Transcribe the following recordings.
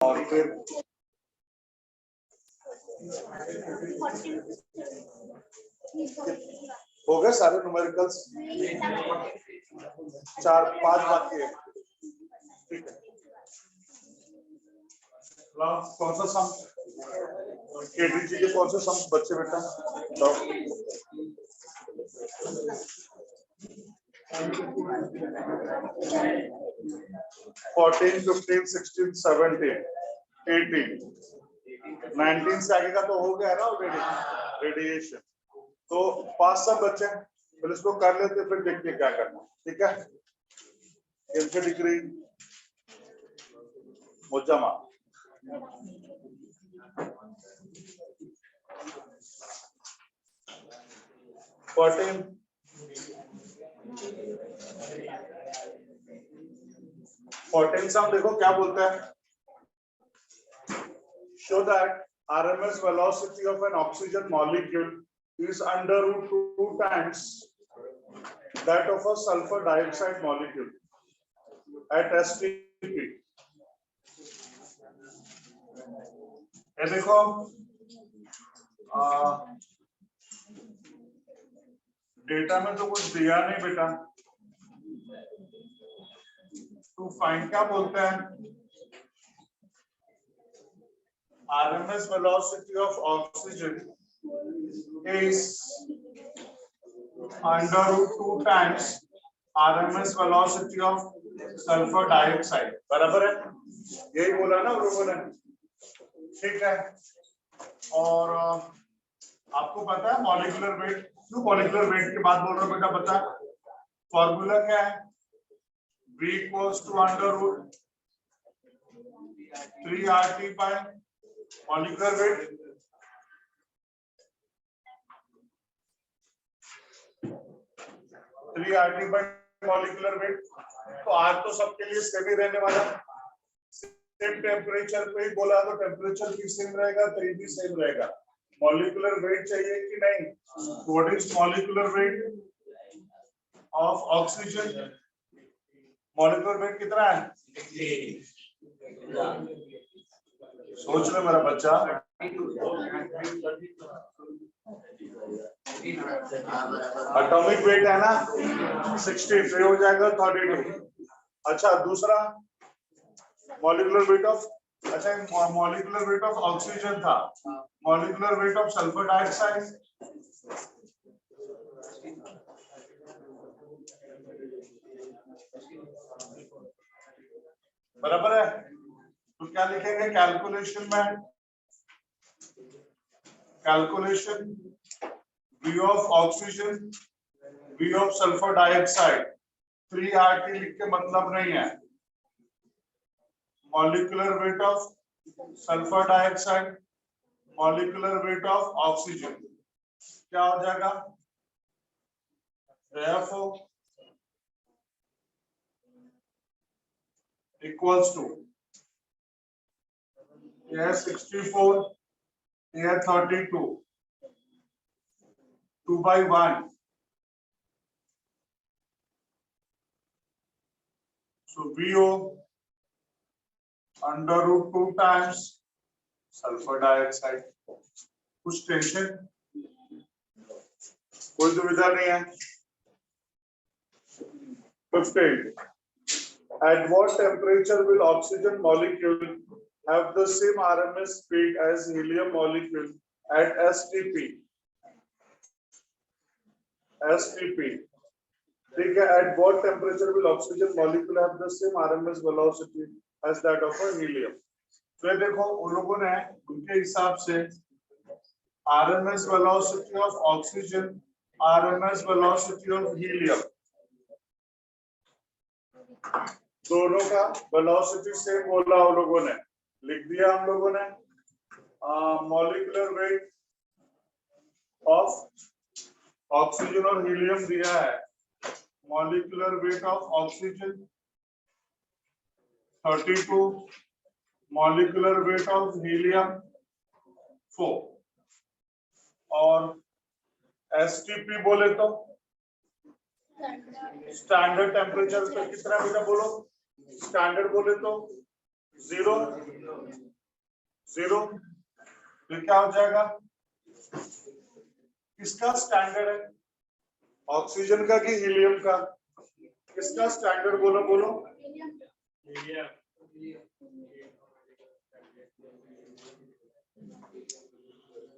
और फिर हो गए सारे न्यूमेरिकल्स, 4-5 बाकी है। ठीक है, कौन सा सम केटीजी के कौन सा सम बच्चे बेटा? 14, 15, 16, 17, 18, 19 से आगे का तो हो गया ना ऑलरेडी रेडिएशन। तो 5 सब बच्चे, फिर इसको कर लेते फिर देखते क्या करना। ठीक है, केल्विन डिग्री मुजम्मा 14 सम देखो क्या बोलते हैं। Show that RMS velocity of an oxygen molecule is under root 2 times that of a sulfur dioxide molecule at STP. ये देखो डेटा में तो कुछ दिया नहीं बेटा, तो फाइंड क्या बोलते हैं? RMS velocity of oxygen is under root 2 times RMS velocity of sulfur dioxide। बराबर है, यही बोला ना लोगों ने। ठीक है, और आपको पता है मॉलिक्यूलर वेट, क्यों मॉलिक्यूलर वेट की बात बोल रहा हूं बेटा? पता फॉर्मूला क्या है? V equals to under root 3 RT by molecular weight. 3 RT by molecular weight. तो R तो सबके लिए सेम ही रहने वाला, सेम टेम्परेचर पे ही बोला तो टेम्परेचर भी सेम रहेगा, तो ये भी सेम रहेगा। मॉलिक्यूलर वेट चाहिए कि नहीं? What is molecular weight of oxygen? Molecular wait कितना है? सोच लो मेरा बच्चा। एटॉमिक वेट है ना 60, फिर हो जाएगा 32। अच्छा, दूसरा मॉलिक्यूलर वेट ऑफ, अच्छा मॉलिक्यूलर वेट ऑफ ऑक्सीजन था, molecular weight of sulphur dioxide बराबर है। तो क्या लिखेंगे कैलकुलेशन में? Calculation V of oxygen, V of sulphur dioxide 3 RT लिख के मतलब नहीं है। Molecular weight of sulphur dioxide, molecular weight of oxygen क्या हो जाएगा? therefore equals to यह 64, यह 32, 2/1। So VO under root 2 times sulfur dioxide। कुछ टेंशन, कोई दुविधा नहीं है। 15. At what temperature will oxygen molecule have the same RMS speed as helium molecule at STP? STP, ठीक है। At what temperature will oxygen molecule have the same RMS velocity as that of a helium? तो देखो उन लोगों ने उनके हिसाब से RMS velocity of oxygen, RMS velocity of helium, दोनों का वेलोसिटी सेम बोला उन लोगों ने, लिख दिया हम लोगों ने। मॉलिक्यूलर वेट ऑफ ऑक्सीजन और हीलियम दिया है। Molecular weight of oxygen 32, molecular weight of helium 4, और एसटीपी बोले तो स्टैंडर्ड टेम्परेचर पे कितना बेटा बोलो? स्टैंडर्ड बोले तो 0 0, तो क्या हो जाएगा? किसका स्टैंडर्ड है? ऑक्सीजन का कि हीलियम का? किसका स्टैंडर्ड बोलो बोलो?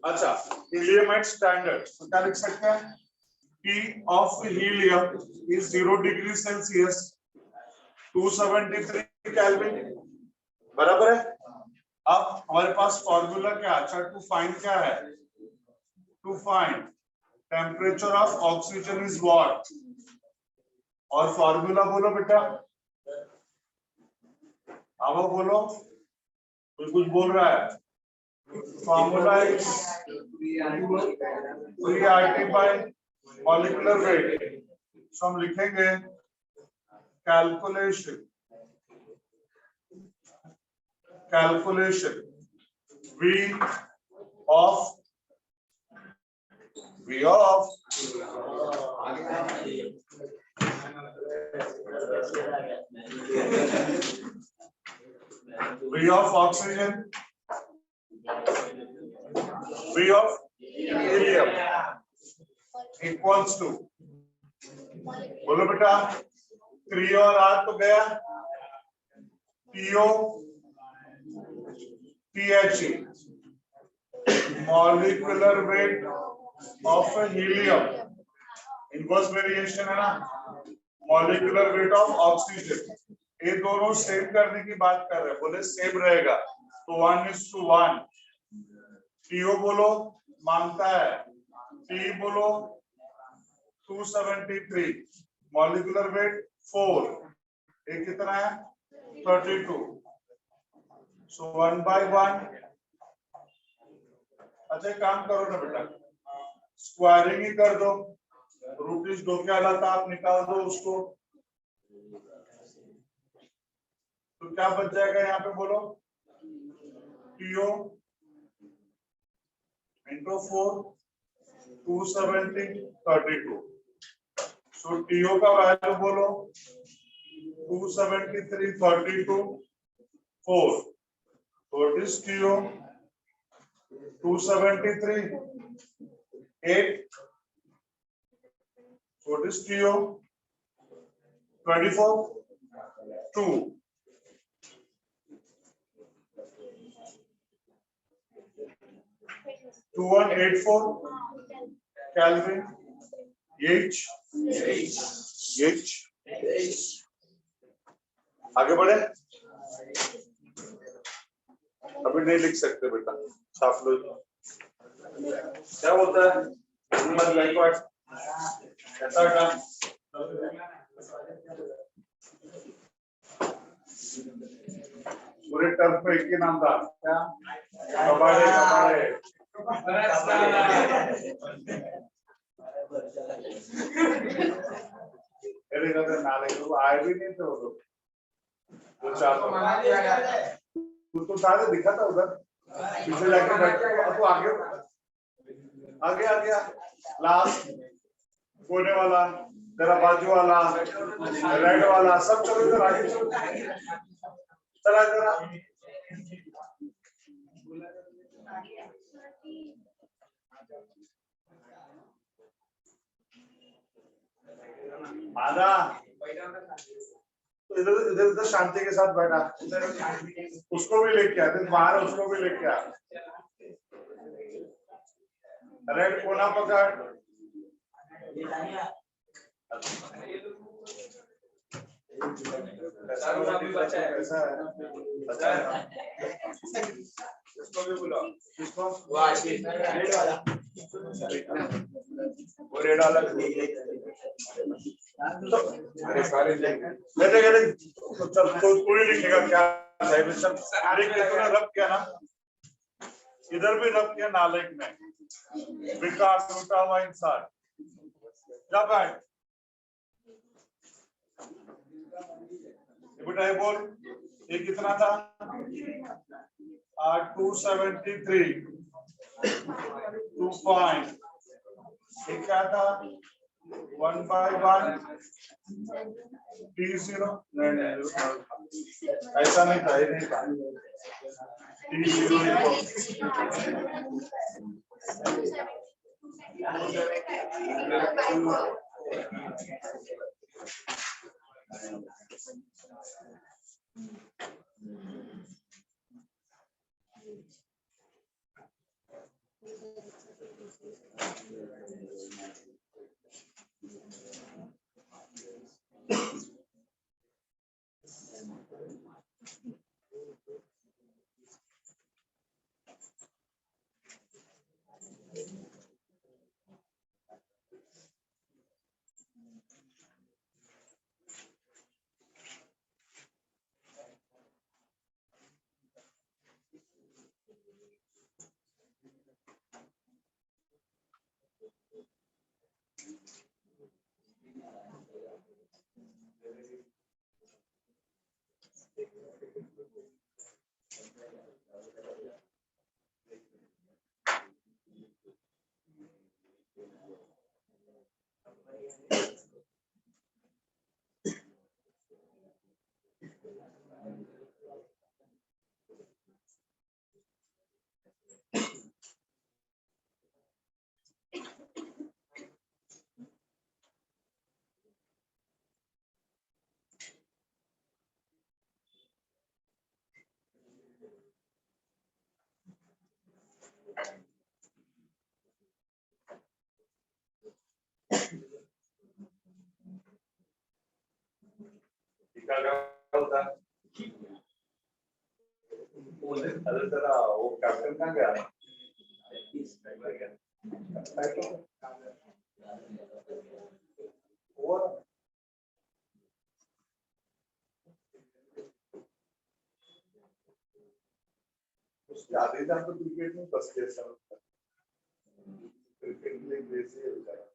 अच्छा, हीलियम एट स्टैंडर्ड, तो क्या लिख सकते हैं? T of helium is 0 degree Celsius, 273 Kelvin, बराबर है। अब हमारे पास फॉर्मूला क्या? अच्छा, टू फाइंड क्या है? To find temperature of oxygen is what? और फॉर्मूला बोलो बेटा, अब बोलो, कोई कुछ बोल रहा है? Formula is 3RT by molecular weight. So हम लिखेंगे calculation V of oxygen, V of helium equals to, बोलो बेटा, 3 और R तो गया, TO THE, molecular weight of helium, inverse variation है ना, मॉलिक्यूलर वेट ऑफ ऑक्सीजन, ये दोनों सेम करने की बात कर रहे हैं, बोले सेम रहेगा तो 1:1। टीओ बोलो मांगता है, टी बोलो 273, मॉलिक्यूलर वेट 4, ये कितना है? 32, सो 1/1। अच्छा काम करो ना बेटा, स्क्वायरिंग ही कर दो, रूट इज दो क्या लाता आप निकाल दो उसको, तो क्या बच जाएगा यहाँ पे बोलो? टीओ इंटू 4, 270, 32, सो टीओ का वैल्यू बोलो 273, 32, 4, so this TO 273, 8, so this TO 24, 2, 2184 Kelvin, H, आगे बढ़े, अभी नहीं लिख सकते बेटा, छाप लो। क्या बोलता है? ऐसा काम पूरे टर्म पे एक ही नाम था क्या? कबाड़े कबाड़े। अरे नाले तो आए भी नहीं थे वो लोग, वो चार तो सारे दिखा था उधर पीछे जाके बैठ, तो आगे आगे आ गया, लास्ट कोने वाला, तेरा बाजू वाला, रेड वाला, सब चलो इधर आगे चलो, चला जरा आधा, तो इधर इधर इधर शांति के साथ बैठा, उसको भी लेके आ, बाहर उसको भी लेके आ, रेड कोना पकड़, कैसा है? इसको भी बुलाओ, किसको? रेड वाला, वो रेड वाला अरे सारे ले तो चल, तो कोई लिखेगा क्या साइबेशन कितना रब किया ना, इधर भी रब किया नालेक में, विकास लूटा हुआ इंसान, जब है बेटा ये बोल, ये कितना था? 273, 2 पॉइंट, ये क्या था? 1/1 T0 नहीं ऐसा नहीं था, ये नहीं था T0 अरे तेरा वो कैप्टन कहाँ गया? उसके आधे जान तो क्रिकेट में बस के सब क्रिकेट में वैसे हो जाएगा।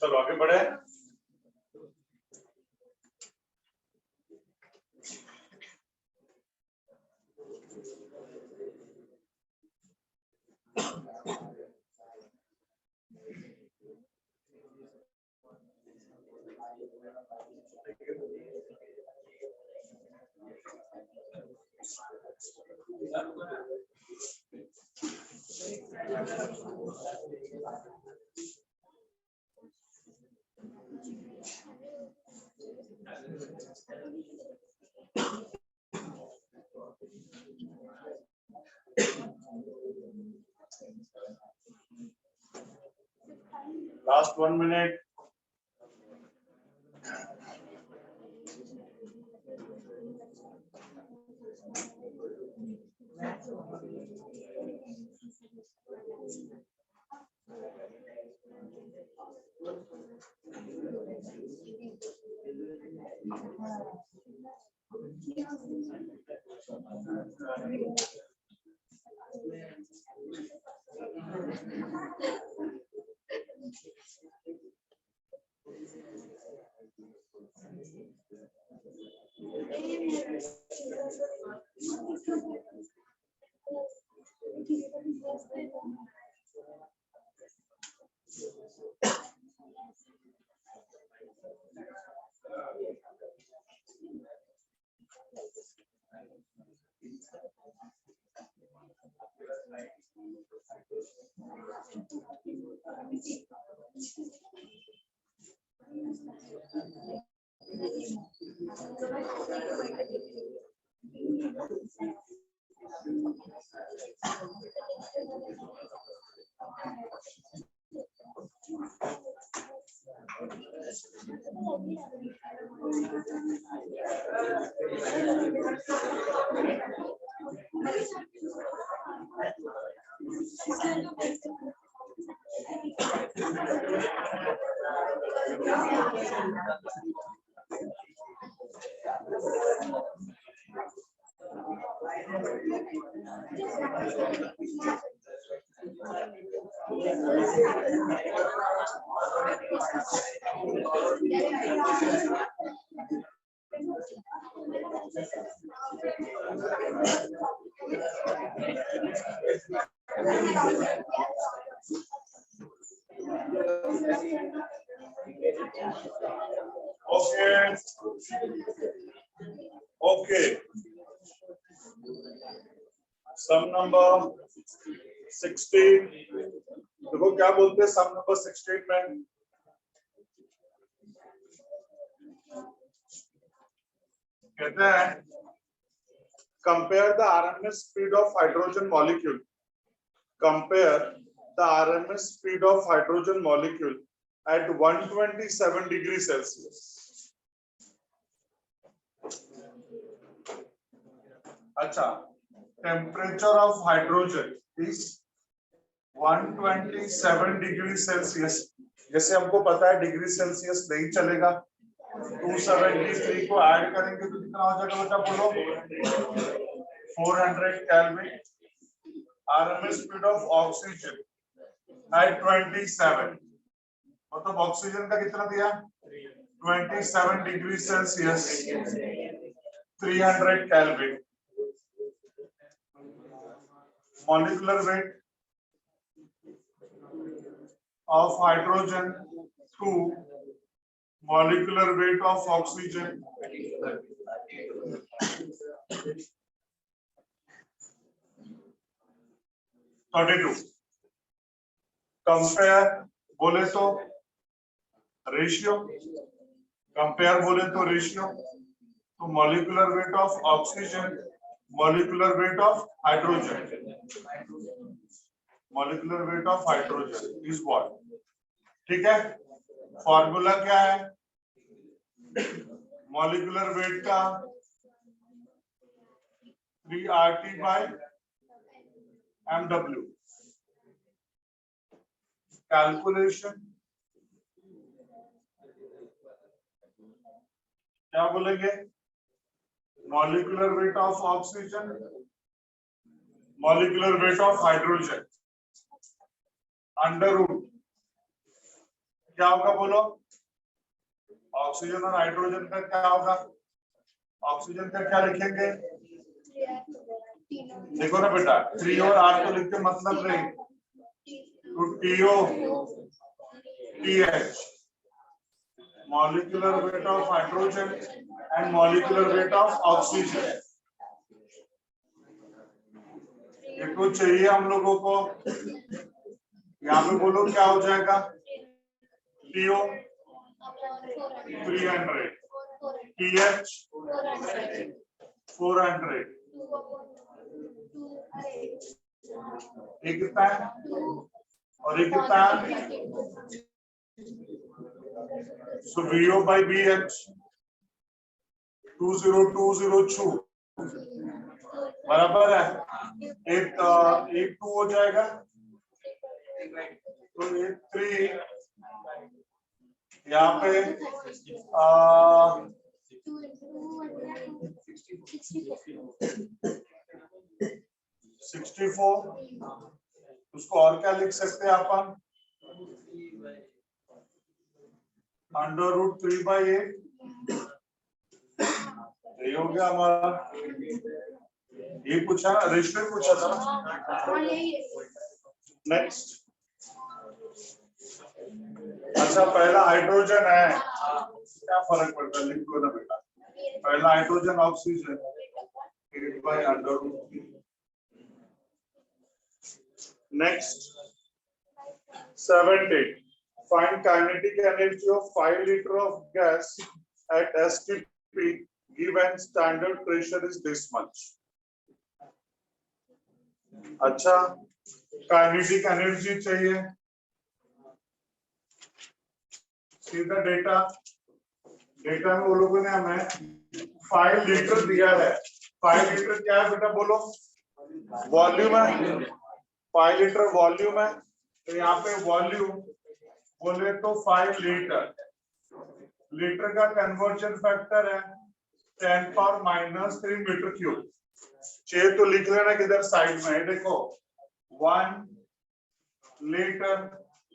चलो आगे बढ़े। Last 1 minute. Okay. Okay. Sum number 16. देखो क्या बोलते हैं सम नंबर 16 में, कहते हैं compare the RMS speed of hydrogen molecule, compare the RMS speed of hydrogen molecule at 127 degree Celsius. अच्छा, temperature of hydrogen is 127 degree Celsius. जैसे हमको पता है डिग्री सेल्सियस नहीं चलेगा, 273 को ऐड करेंगे तो कितना हो जाएगा बेटा बोलो, 400 kelvin. RMS speed of oxygen at 27, मतलब ऑक्सीजन का कितना दिया, 27 degree Celsius, 300 kelvin. Molecular weight of hydrogen to molecular weight of oxygen, compare बोले तो रेशियो, कंपेयर बोले तो रेशियो, तो molecular weight of oxygen, molecular weight of hydrogen, molecular weight of hydrogen is what. ठीक है, फॉर्मूला क्या है, molecular weight का 3RT बाय mw. कैलकुलेशन क्या बोलेंगे, molecular weight of oxygen, molecular weight of hydrogen under root क्या होगा बोलो, ऑक्सीजन और हाइड्रोजन का क्या होगा, ऑक्सीजन का क्या लिखेंगे, देखो ना बेटा 3 और R को लिख के मतलब नहीं, तो TO TH, molecular weight of hydrogen and molecular weight of oxygen. ये तो चाहिए हम लोगों को, यहाँ पे बोलो क्या हो जाएगा, TO 300, TH 400, एक कितना है और एक कितना है, so VO by BH 20202 बराबर है, एक 2 हो जाएगा, तो 3 यहाँ पे 64, उसको और क्या लिख सकते हैं अपन, अंडर रूट 3/8 ये हो गया हमारा, ये पूछा ना, रेशियो पूछा था ना। नेक्स्ट, अच्छा पहला हाइड्रोजन है, क्या फर्क पड़ता है, लिख दो ना बेटा। पहला hydrogen oxygen 8/√3। Next 78, find kinetic energy of 5 liter of gas at STP given standard pressure is this much. अच्छा, काइनेटिक एनर्जी चाहिए, सीधा डेटा में वो लोगों ने हमें 5 लीटर दिया है। 5 लीटर क्या है बेटा, बोलो, वॉल्यूम है। 5 लीटर वॉल्यूम है, तो यहाँ पे वॉल्यूम बोले तो 5 लीटर, लीटर का कन्वर्जन फैक्टर है 10⁻³ मीटर क्यूब। चाहिए तो लिख लेना किधर साइड में, देखो 1 लीटर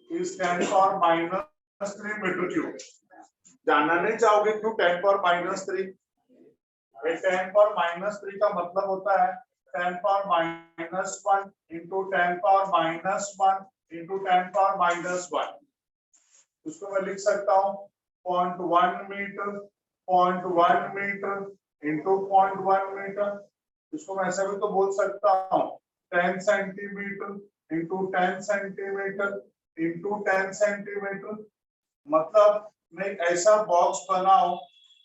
इज 10⁻³ मीटर क्यूब। जानना नहीं चाहोगे क्यों 10⁻³ 10⁻³ का मतलब होता है 10⁻⁻1 इंटू 10⁻⁻1 इंटू 10⁻⁻1। उसको मैं लिख सकता हूँ 0.1 मीटर, 0.1 मीटर इंटू 0.1 मीटर। इसको मैं ऐसा भी तो बोल सकता हूँ 10 centimetre into 10 centimetre into 10 centimetre. मतलब मैं ऐसा बॉक्स बनाऊं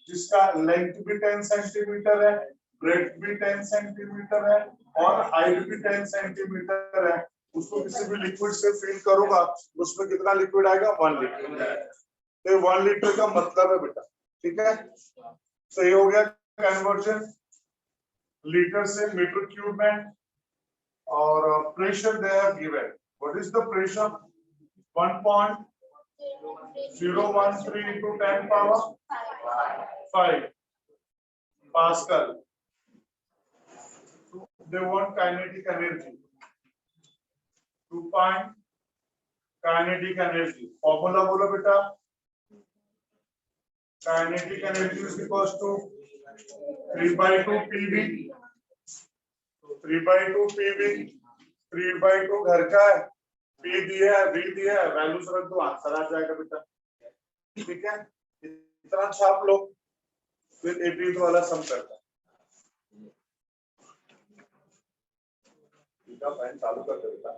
जिसका लेंथ भी 10 सेंटीमीटर है, ब्रेड्थ भी 10 सेंटीमीटर है और हाइट भी 10 सेंटीमीटर है। उसको किसी भी लिक्विड से फिल करूंगा, उसमें कितना लिक्विड आएगा, 1 लीटर। तो 1 लीटर का मतलब है बेटा, ठीक है। तो ये हो गया कन्वर्जन लीटर से मीटर क्यूब में। और pressure they have given, what is the pressure, 1.013 into 10⁵ Pascal. They want kinetic energy. To find kinetic energy, formula बोलो बेटा, kinetic energy is equals to 3/2 PV, 3/2 PV, 3/2 घर का है, P दिया है, V दिया है, वैल्यूज रख दो, आंसर आ जाएगा बेटा, ठीक है। इतना छाप लो, फिर 18th वाला सम करता है। फैन चालू कर दो बेटा।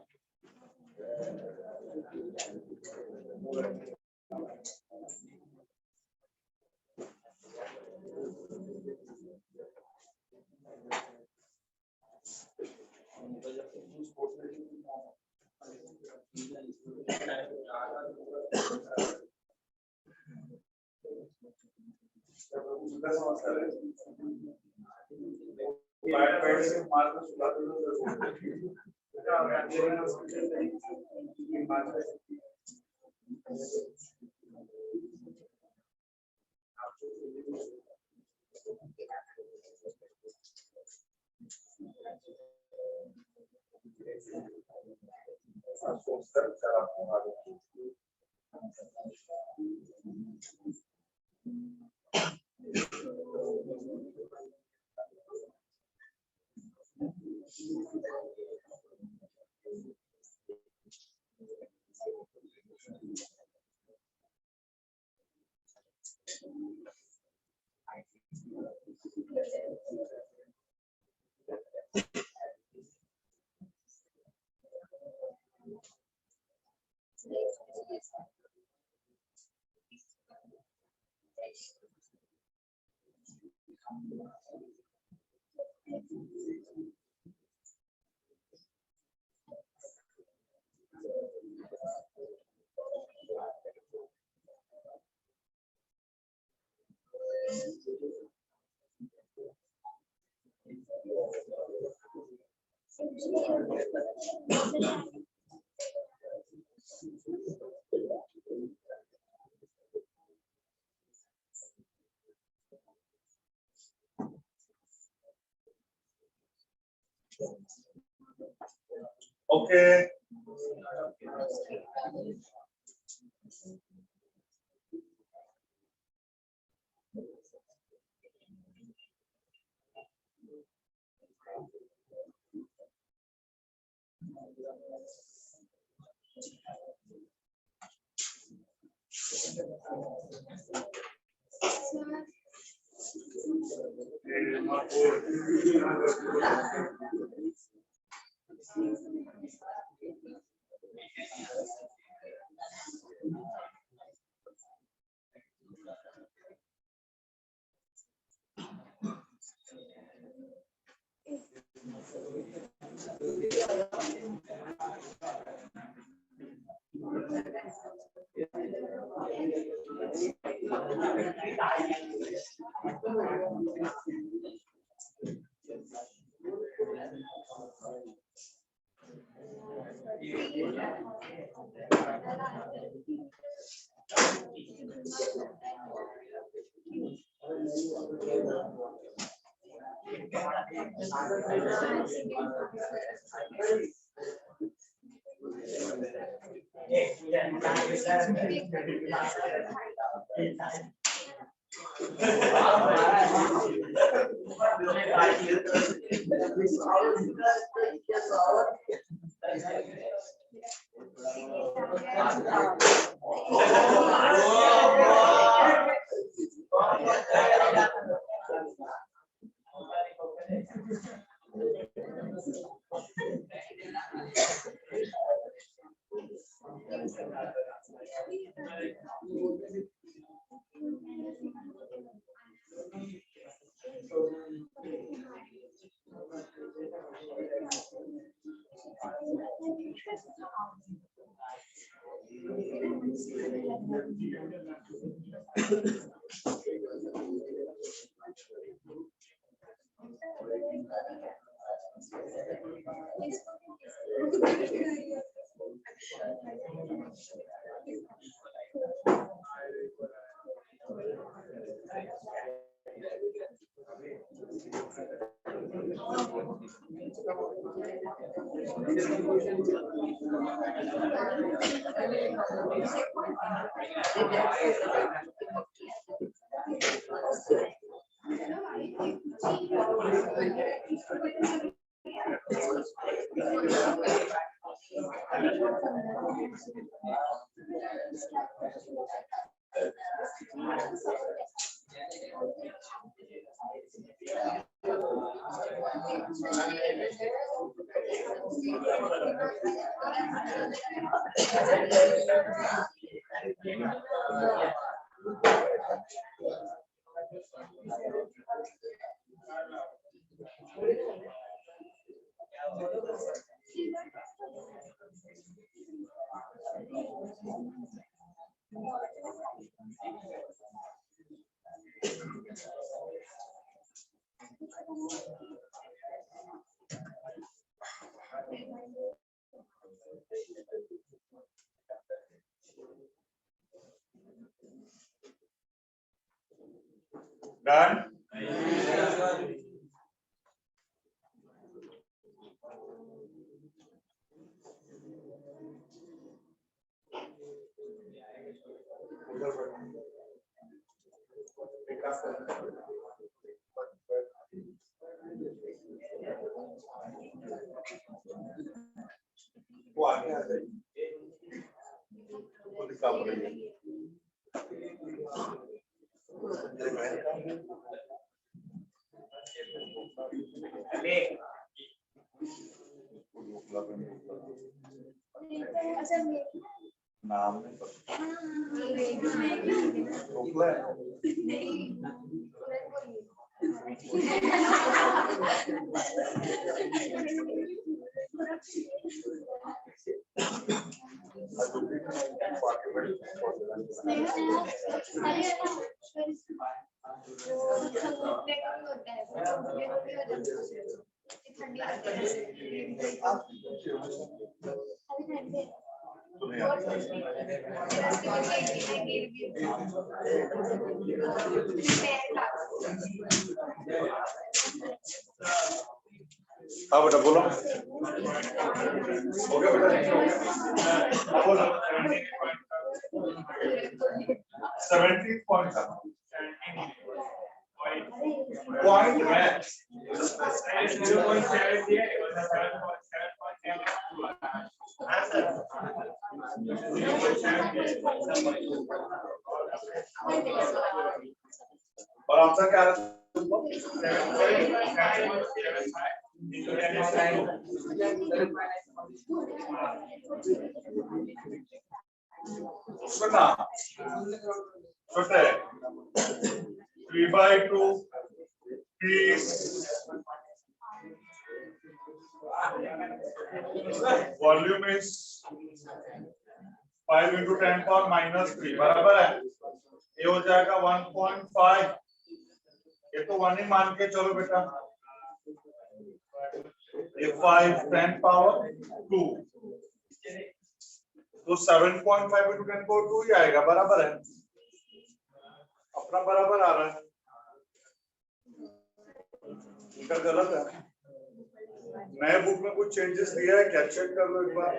Okay. Done. नाम हाँ बेटा बोलो हो गया बेटा बोलो 70 पॉइंट पॉइंट है 0.7 दिया 7.7 और आंसर क्या है? सुना छोटे 3/2 is volume is 5 into 10 power minus 3 बराबर है। ये हो जाएगा 1.5। ये तो 1 ही मान के चलो बेटा। ये 5 10 पावर 2 तो 7.5 into 10 power 2 ही आएगा बराबर है। अपना बराबर आ रहा है, इनका गलत है। नए बुक में कुछ चेंजेस दिया है क्या? चेक कर लो एक बार।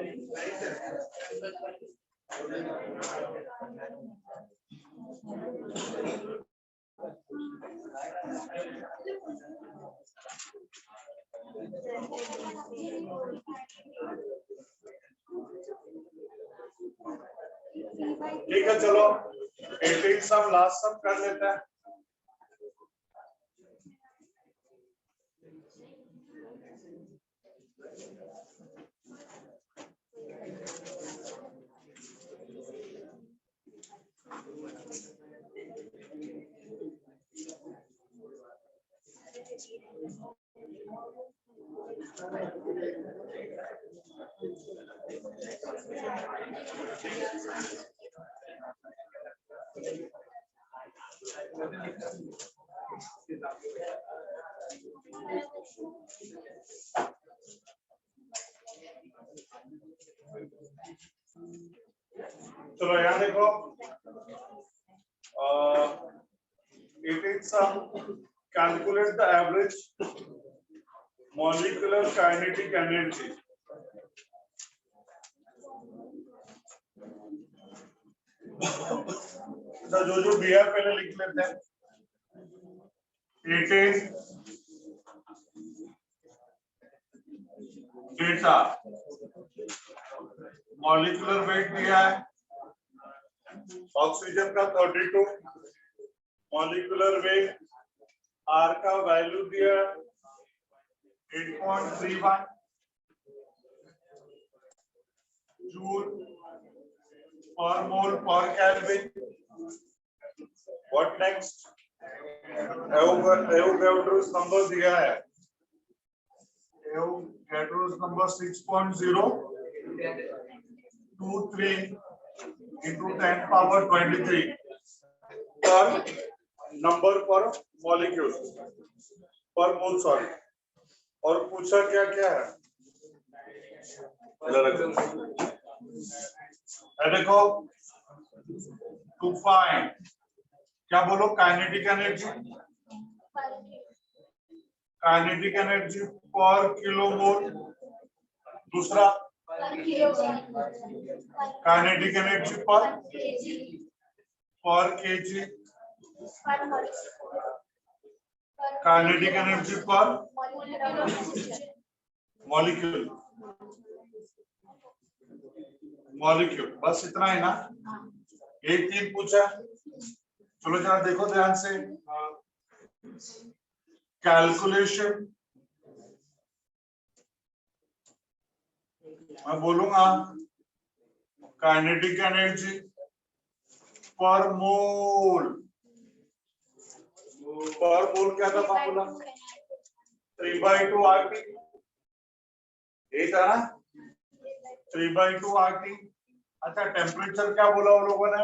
ठीक है चलो 18 सम लास्ट सम कर लेते हैं। चलो यहाँ देखो 18 sum calculate the average molecular kinetic energy। जो दिया पहले लिख लेते हैं। 18 डेटा मॉलिक्यूलर वेट दिया है ऑक्सीजन का 32, मॉलिक्यूलर वेट आर का वैल्यू दिया 8.31 जूल पर मोल पर kelvin. What next? Avogadro's number दिया है, Avogadro's number 6.023 into 10 power 23 per number per molecule per mole sorry. और पूछा क्या क्या है? देखो टू फाइंड क्या बोलो काइनेटिक एनर्जी, काइनेटिक एनर्जी पर किलोमोल। दूसरा काइनेटिक एनर्जी पर केजी, काइनेटिक एनर्जी पर मॉलिक्यूल। मॉलिक्यूल बस इतना है ना? यही 3 पूछा। चलो जरा देखो ध्यान से कैलकुलेशन। मैं बोलूंगा काइनेटिक एनर्जी पर मोल। पर मोल क्या था फॉर्मूला? 3/2 RT। यही था ना? 3/2 RT। अच्छा टेम्परेचर क्या बोला उन लोगों ने?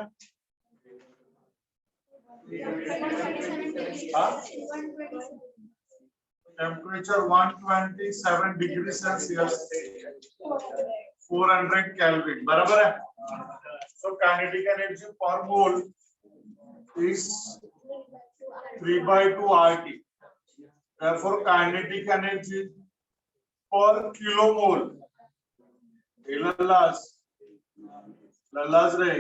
टेम्परेचर 127 डिग्री सेल्सियस 400 केल्विन बराबर है। सो काइनेटिक एनर्जी पर mole is 3/2 RT। therefore kinetic energy per kilomole लल्लास रे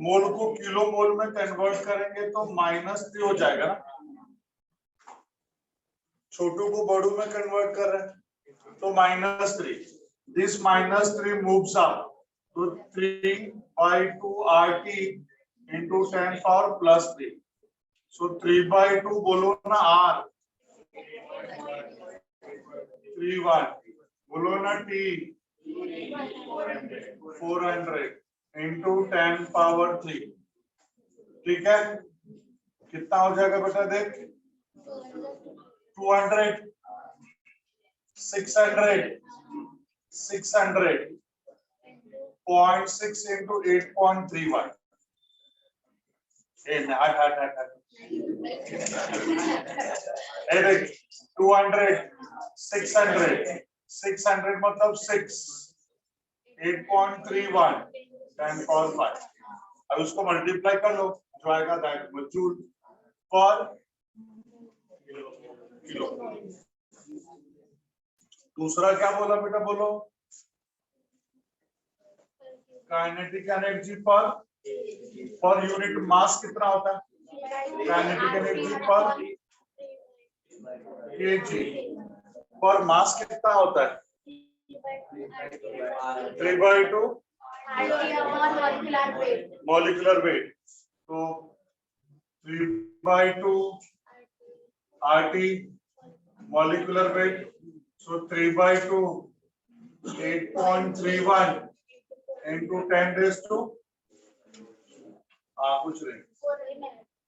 मोल को किलो मोल में कन्वर्ट करेंगे तो -3 हो जाएगा ना। छोटू को बड़ू में कन्वर्ट कर रहे हैं तो -3। This -3 moves up to 3/2 RT into 10 power plus 3. So 3/2 बोलो ना R, 3/1 बोलो ना T, 400 into 10 power 3. ठीक है, कितना हो जाएगा बेटा देख, 200, 600, 0.6 into 8.31. ए देख 200, 600, 600 मतलब 6, 8.31, 10 power 5. अब उसको मल्टीप्लाई कर लो, जो आएगा दैट जूल पर किलो। दूसरा क्या बोला बेटा, बोलो kinetic energy per unit mass कितना होता है, काइनेटिक एनर्जी पर केजी पर मास कितना होता है, 3/2 मॉलिक्यूलर वेट। तो 3/2 RT molecular weight, so 3/2 8.31 into 10 raised to कुछ नहीं,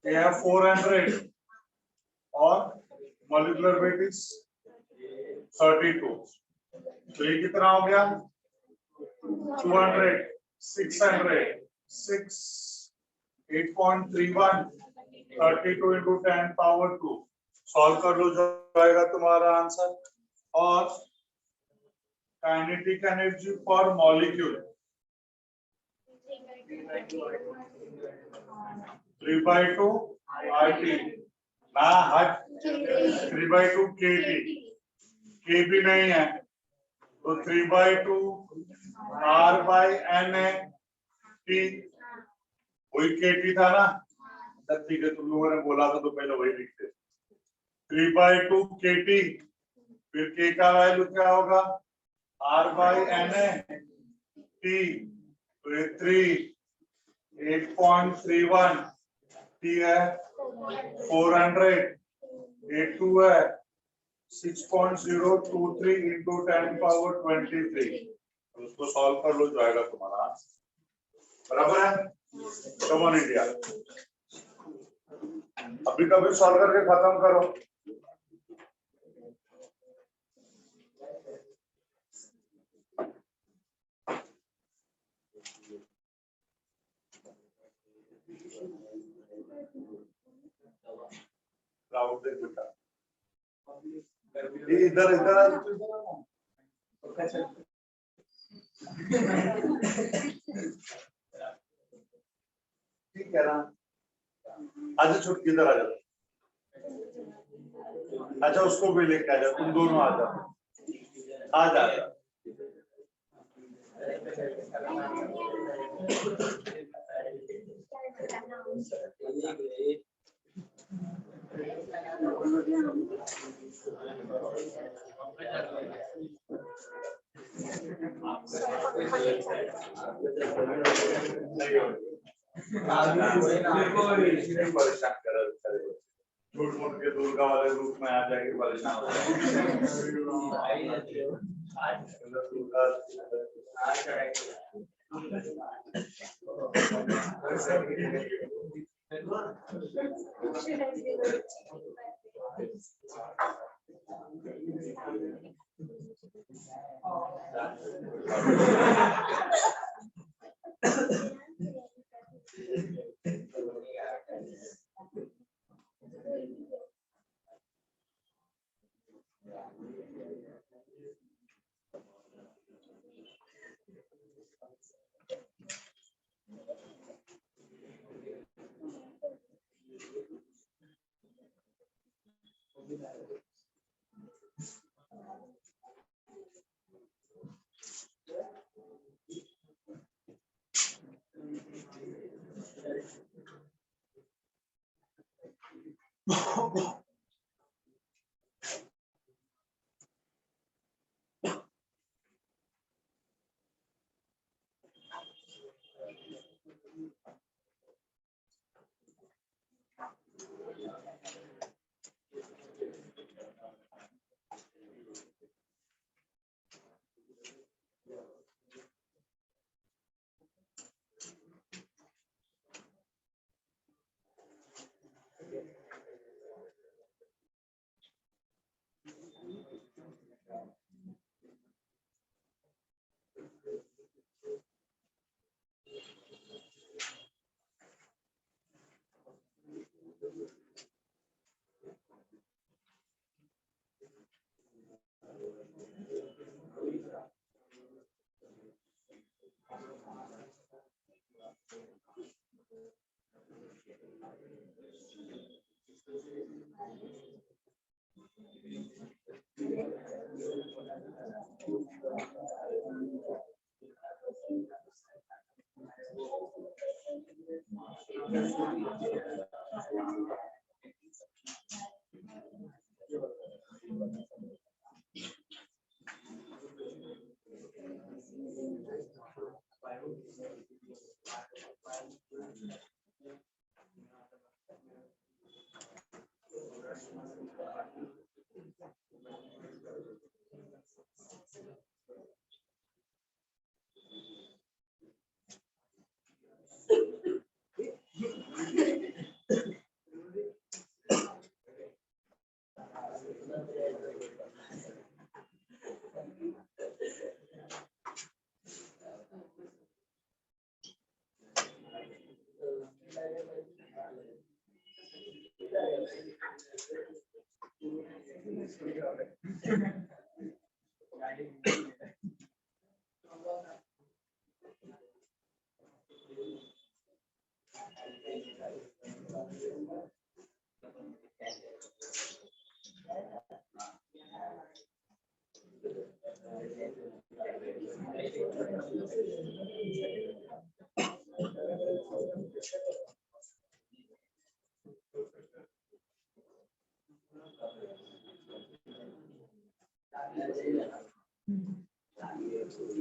ये है 400 और मॉलिक्यूलर वेट इज 32। तो ये कितना हो गया, 200, 600, 6, 8.31, 32 into 10 power 2। सॉल्व कर लो, जो आएगा तुम्हारा आंसर। और काइनेटिक एनर्जी पर मॉलिक्यूल 3/2 RT ना हट 3/2 KT, KB नहीं है तो 3/2 R/NA T, वही KT था ना, ठीक है, तुम लोगों ने बोला था तो पहले वही लिखते। 3/2 KT, फिर K का वैल्यू क्या होगा, R/NA T, तो ये 3, 8.31, T है 400, 82 है 6.023 into 10 power 23। उसको सॉल्व कर लो, जो आएगा तुम्हारा बराबर है। कम ऑन इंडिया, अभी कभी सॉल्व करके खत्म करो। इधर इधर ठीक है ना, आज छुट्टी इधर आ जाओ। अच्छा उसको भी लेके आ जाओ, तुम दोनों आ जाओ, आ जाओ। परेशान कर झूठ मूठ के दुर्गा वाले रूप में आ जाएगी, परेशान हो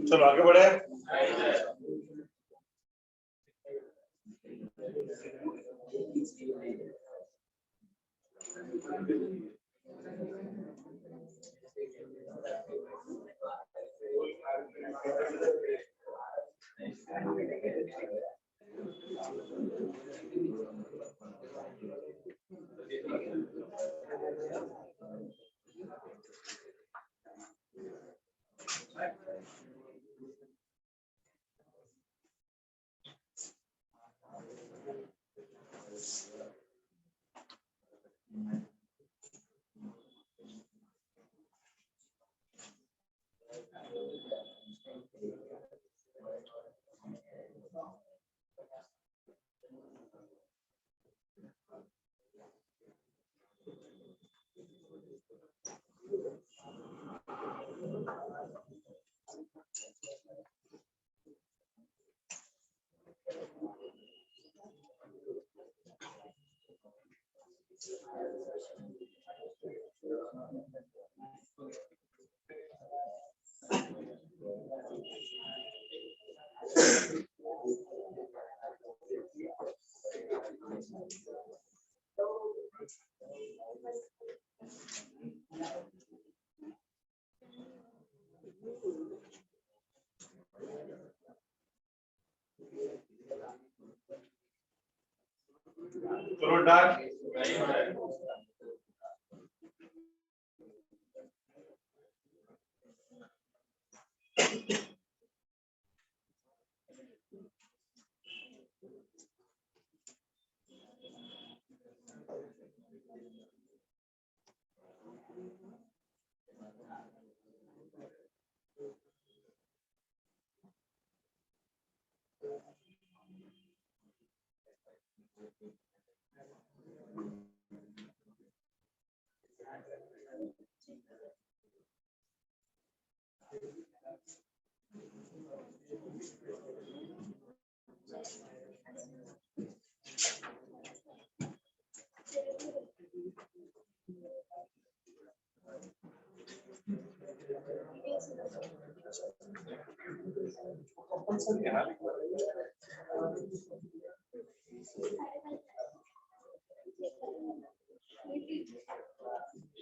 चलो आगे बढ़े। चलो डन।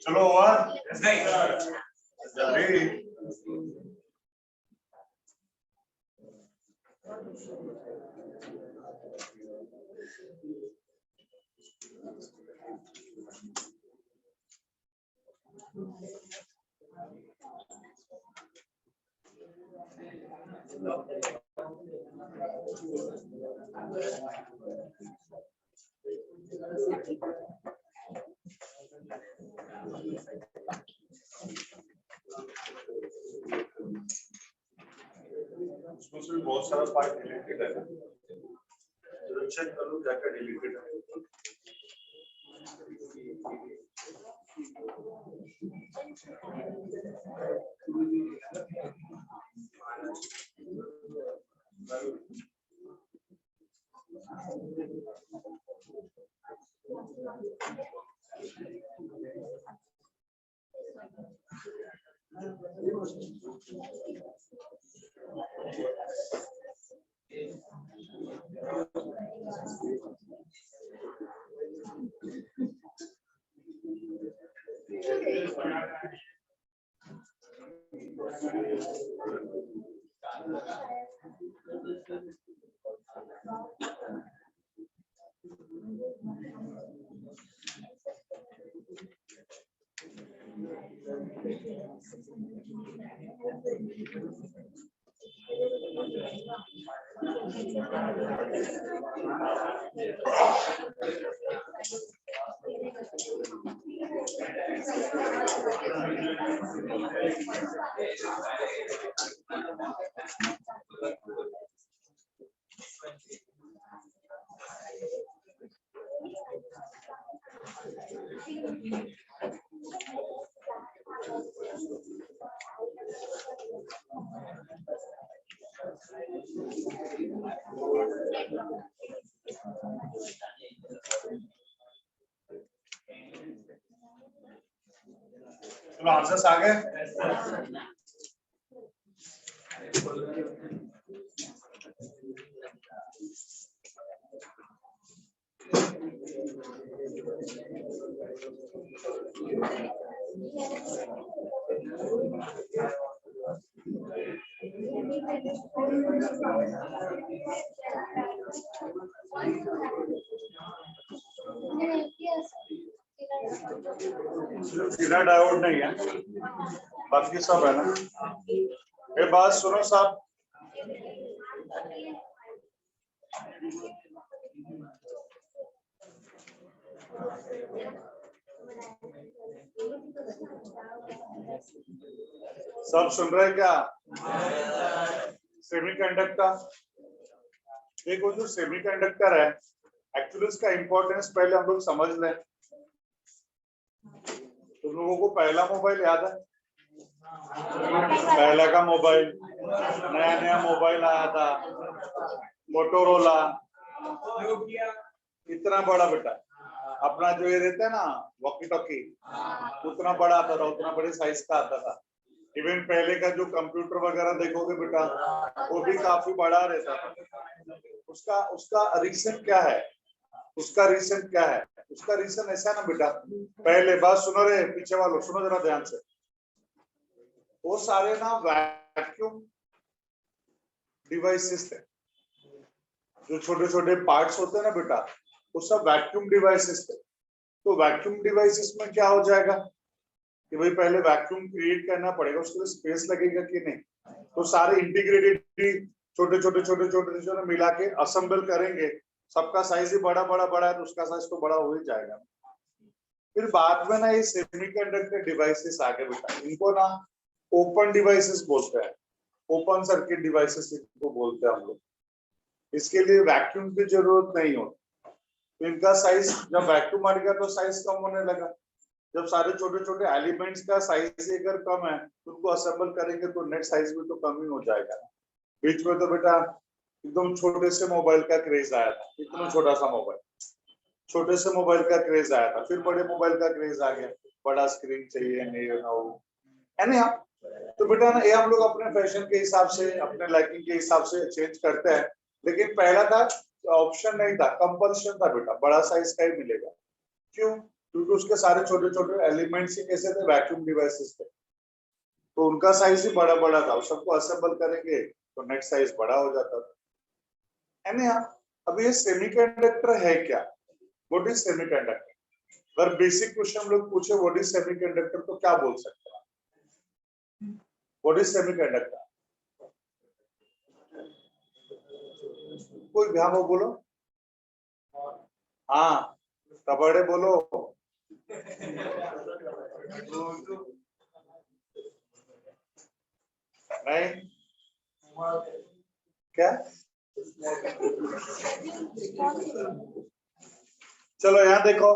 चलो हुआ जल्दी। उसमें से भी बहुत सारा पार्ट रिलेटेड है। चेक कर लो क्या क्या डिलीटेड है। चलो आंसर्स आ गए। सीधा डायोड नहीं है, बाकी सब है ना। ये बात सुनो साहब, सब सुन रहे क्या? सेमीकंडक्टर, देखो जो सेमीकंडक्टर है एक्चुअली इसका इंपॉर्टेंस पहले हम लोग समझ लें। तुम लोगों को पहला मोबाइल याद है? पहले का मोबाइल, नया नया मोबाइल आया था मोटोरोला, इतना बड़ा बेटा, अपना जो ये रहता है ना वॉकी टॉकी, उतना बड़ा आता था, उतना बड़े साइज का आता था। इवन पहले का जो कंप्यूटर वगैरह देखोगे बेटा वो भी काफी बड़ा रहता था। उसका उसका रीजन क्या है? उसका रीजन क्या है? उसका रीजन ऐसा ना बेटा, पहले बात सुनो रे पीछे वालों, सुनो जरा ध्यान से। वो सारे ना वैक्यूम डिवाइसेस थे, जो छोटे छोटे पार्ट्स होते हैं ना बेटा, वो सब वैक्यूम डिवाइसेस थे। तो वैक्यूम डिवाइसेस में क्या हो जाएगा कि भाई पहले वैक्यूम क्रिएट करना पड़ेगा, उसके लिए स्पेस लगेगा कि नहीं, तो सारे इंटीग्रेटेड छोटे छोटे छोटे छोटे छोटे मिला के असेंबल करेंगे। सबका साइज ही बड़ा बड़ा बड़ा है तो उसका साइज तो बड़ा हो ही जाएगा। फिर बाद में ना ये सेमीकंडक्टर डिवाइसेस आ गए बेटा, इनको ना ओपन डिवाइसेस बोलते हैं, ओपन सर्किट डिवाइसेस इनको बोलते हैं हम लोग। इसके लिए वैक्यूम की जरूरत नहीं होती, तो इनका साइज जब वैक्यूम आ गया तो साइज कम होने लगा। जब सारे छोटे छोटे एलिमेंट्स का साइज अगर कम है तो उनको असेंबल करेंगे तो नेट साइज भी तो कम ही हो जाएगा। बीच में तो बेटा एकदम छोटे से मोबाइल का क्रेज आया था, इतना छोटा सा मोबाइल, छोटे से मोबाइल का क्रेज आया था, फिर बड़े मोबाइल का क्रेज आ गया, बड़ा स्क्रीन चाहिए नहीं है ना। तो बेटा ना ये हम लोग अपने फैशन के हिसाब से, अपने लाइकिंग के हिसाब से चेंज करते हैं, लेकिन पहला था ऑप्शन नहीं था, कंपल्शन था बेटा, बड़ा साइज का ही मिलेगा। क्यों? क्योंकि उसके सारे छोटे छोटे एलिमेंट्स ही कैसे थे, वैक्यूम डिवाइसेस थे, तो उनका साइज ही बड़ा बड़ा था, सबको असेंबल करेंगे तो नेट साइज बड़ा हो जाता था, है ना। अब ये सेमीकंडक्टर है क्या? What is semiconductor? अगर बेसिक क्वेश्चन हम लोग पूछे व्हाट इज सेमीकंडक्टर तो क्या बोल सकते हैं? What is semiconductor? कोई ध्यान हो बोलो, हाँ कबड्डी बोलो। नहीं क्या? चलो यहाँ देखो,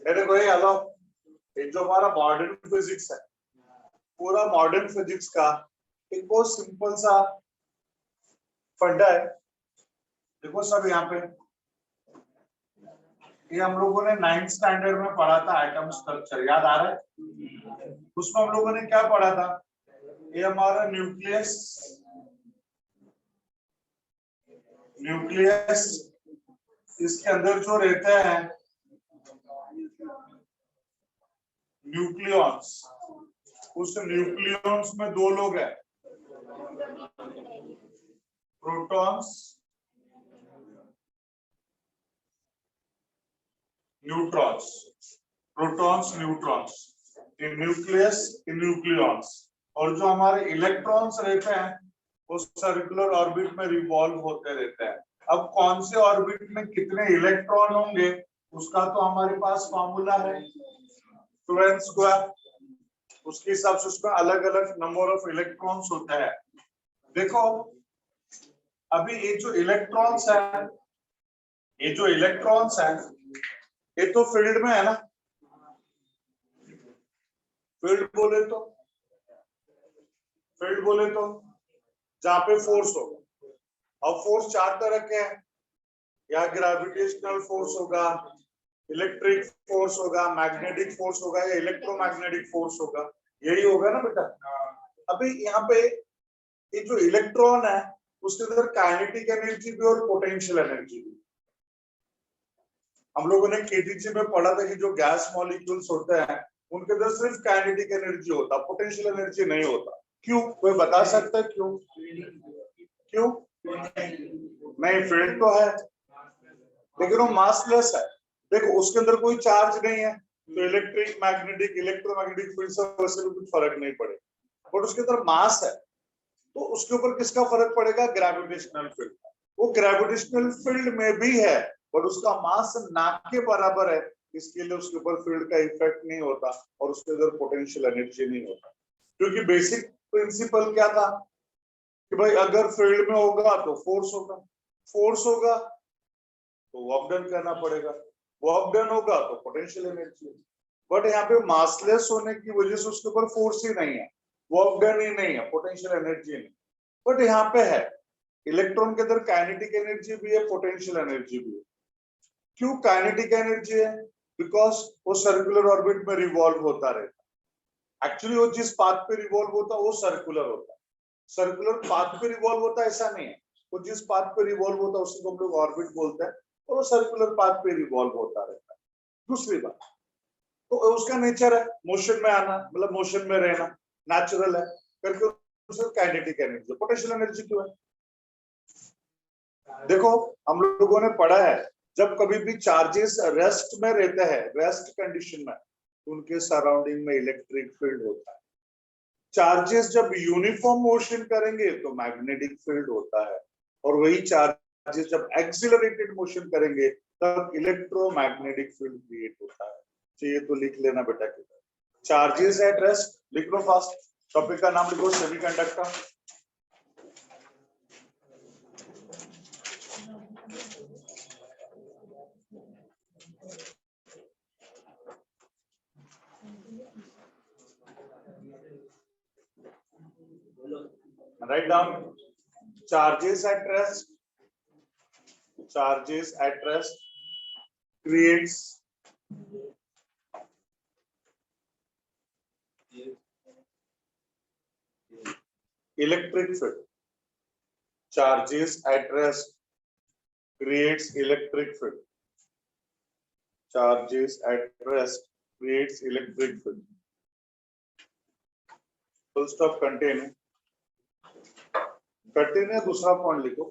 देखो ये हेलो, ये जो हमारा मॉडर्न फिजिक्स है, पूरा मॉडर्न फिजिक्स का एक बहुत सिंपल सा फंडा है। देखो सब यहाँ पे, ये हम लोगों ने 9th स्टैंडर्ड में पढ़ा था, एटम स्ट्रक्चर याद आ रहा है? उसमें हम लोगों ने क्या पढ़ा था? ये हमारा न्यूक्लियस, न्यूक्लियस इसके अंदर जो रहते हैं न्यूक्लियॉन्स, उस न्यूक्लियॉन्स में दो लोग हैं, प्रोटॉन्स, न्यूट्रॉन्स, प्रोटॉन्स, न्यूट्रॉन्स, इन न्यूक्लियस, इन न्यूक्लियॉन्स। और जो हमारे इलेक्ट्रॉन्स रहते हैं वो सर्कुलर ऑर्बिट में रिवॉल्व होते रहते हैं। अब कौन से ऑर्बिट में कितने इलेक्ट्रॉन होंगे उसका तो हमारे पास फॉर्मूला है, 2n स्क्वायर, उसके हिसाब से उसमें अलग अलग नंबर ऑफ इलेक्ट्रॉन्स होता है। देखो अभी ये जो इलेक्ट्रॉन्स है, ये जो इलेक्ट्रॉन्स है ये तो फील्ड में है ना, फील्ड बोले तो, फील्ड बोले तो जहां पे फोर्स होगा। अब फोर्स चार तरह के हैं, या ग्रेविटेशनल फोर्स होगा, इलेक्ट्रिक फोर्स होगा, मैग्नेटिक फोर्स होगा, या इलेक्ट्रोमैग्नेटिक फोर्स होगा, यही होगा ना बेटा। अभी यहाँ पे ये जो इलेक्ट्रॉन है उसके अंदर काइनेटिक एनर्जी भी और पोटेंशियल एनर्जी भी। हम लोगों ने केटीजी में पढ़ा था कि जो गैस मॉलिक्यूल्स होते हैं उनके अंदर सिर्फ काइनेटिक एनर्जी होता, पोटेंशियल एनर्जी नहीं होता। क्यों, कोई बता सकता है क्यों? क्यों नहीं? फील्ड तो है लेकिन वो मासलेस है। देखो उसके अंदर कोई चार्ज नहीं है तो इलेक्ट्रिक मैग्नेटिक इलेक्ट्रोमैग्नेटिक फील्ड से वैसे भी कुछ फर्क नहीं पड़ेगा, बट उसके अंदर मास है तो उसके ऊपर किसका फर्क पड़ेगा? Gravitational field. वो ग्रेविटेशनल फील्ड में भी है बट उसका मास ना के बराबर है, इसके लिए उसके ऊपर फील्ड का इफेक्ट नहीं होता और उसके अंदर पोटेंशियल एनर्जी नहीं होता। क्योंकि बेसिक प्रिंसिपल क्या था कि भाई अगर फील्ड में होगा तो फोर्स होगा, फोर्स होगा तो वर्क डन करना पड़ेगा, वर्क डन होगा तो पोटेंशियल एनर्जी। बट यहाँ पे मासलेस होने की वजह से उसके ऊपर फोर्स ही नहीं है, वर्क डन ही नहीं है, पोटेंशियल एनर्जी नहीं। बट यहाँ पे है, इलेक्ट्रॉन के अंदर काइनेटिक एनर्जी भी है, पोटेंशियल एनर्जी भी है। क्यों काइनेटिक एनर्जी है? बिकॉज वो सर्कुलर ऑर्बिट में रिवॉल्व होता रहता। एक्चुअली वो जिस पाथ पे रिवॉल्व होता है वो सर्कुलर होता है, सर्कुलर पाथ पे रिवॉल्व होता है ऐसा नहीं है। वो जिस पाथ पे रिवॉल्व होता है उसको हम लोग ऑर्बिट बोलते हैं और वो सर्कुलर पाथ पे रिवॉल्व होता रहता है। दूसरी बात, तो उसका नेचर है मोशन में आना, मतलब मोशन में रहना, नेचुरल है करके उसे काइनेटिक एनर्जी। पोटेंशियल एनर्जी क्यों है? देखो हम लोगों ने पढ़ा है जब कभी भी चार्जेस रेस्ट में रहते हैं, रेस्ट कंडीशन में, तो उनके सराउंडिंग में इलेक्ट्रिक फील्ड होता है। चार्जेस जब यूनिफॉर्म मोशन करेंगे तो मैग्नेटिक फील्ड होता है, और वही चार्जेस जब एक्सिलरेटेड मोशन करेंगे तब इलेक्ट्रोमैग्नेटिक फील्ड क्रिएट होता है। तो ये तो लिख लेना बेटा, चार्जेस एट रेस्ट लिख लो फास्ट। टॉपिक का नाम लिखो semiconductor. Write down charges at rest. Charges at rest creates electric field. Charges at rest creates electric field. Charges at rest creates electric field. Full stop, continue. Continue, दूसरा point लिखो,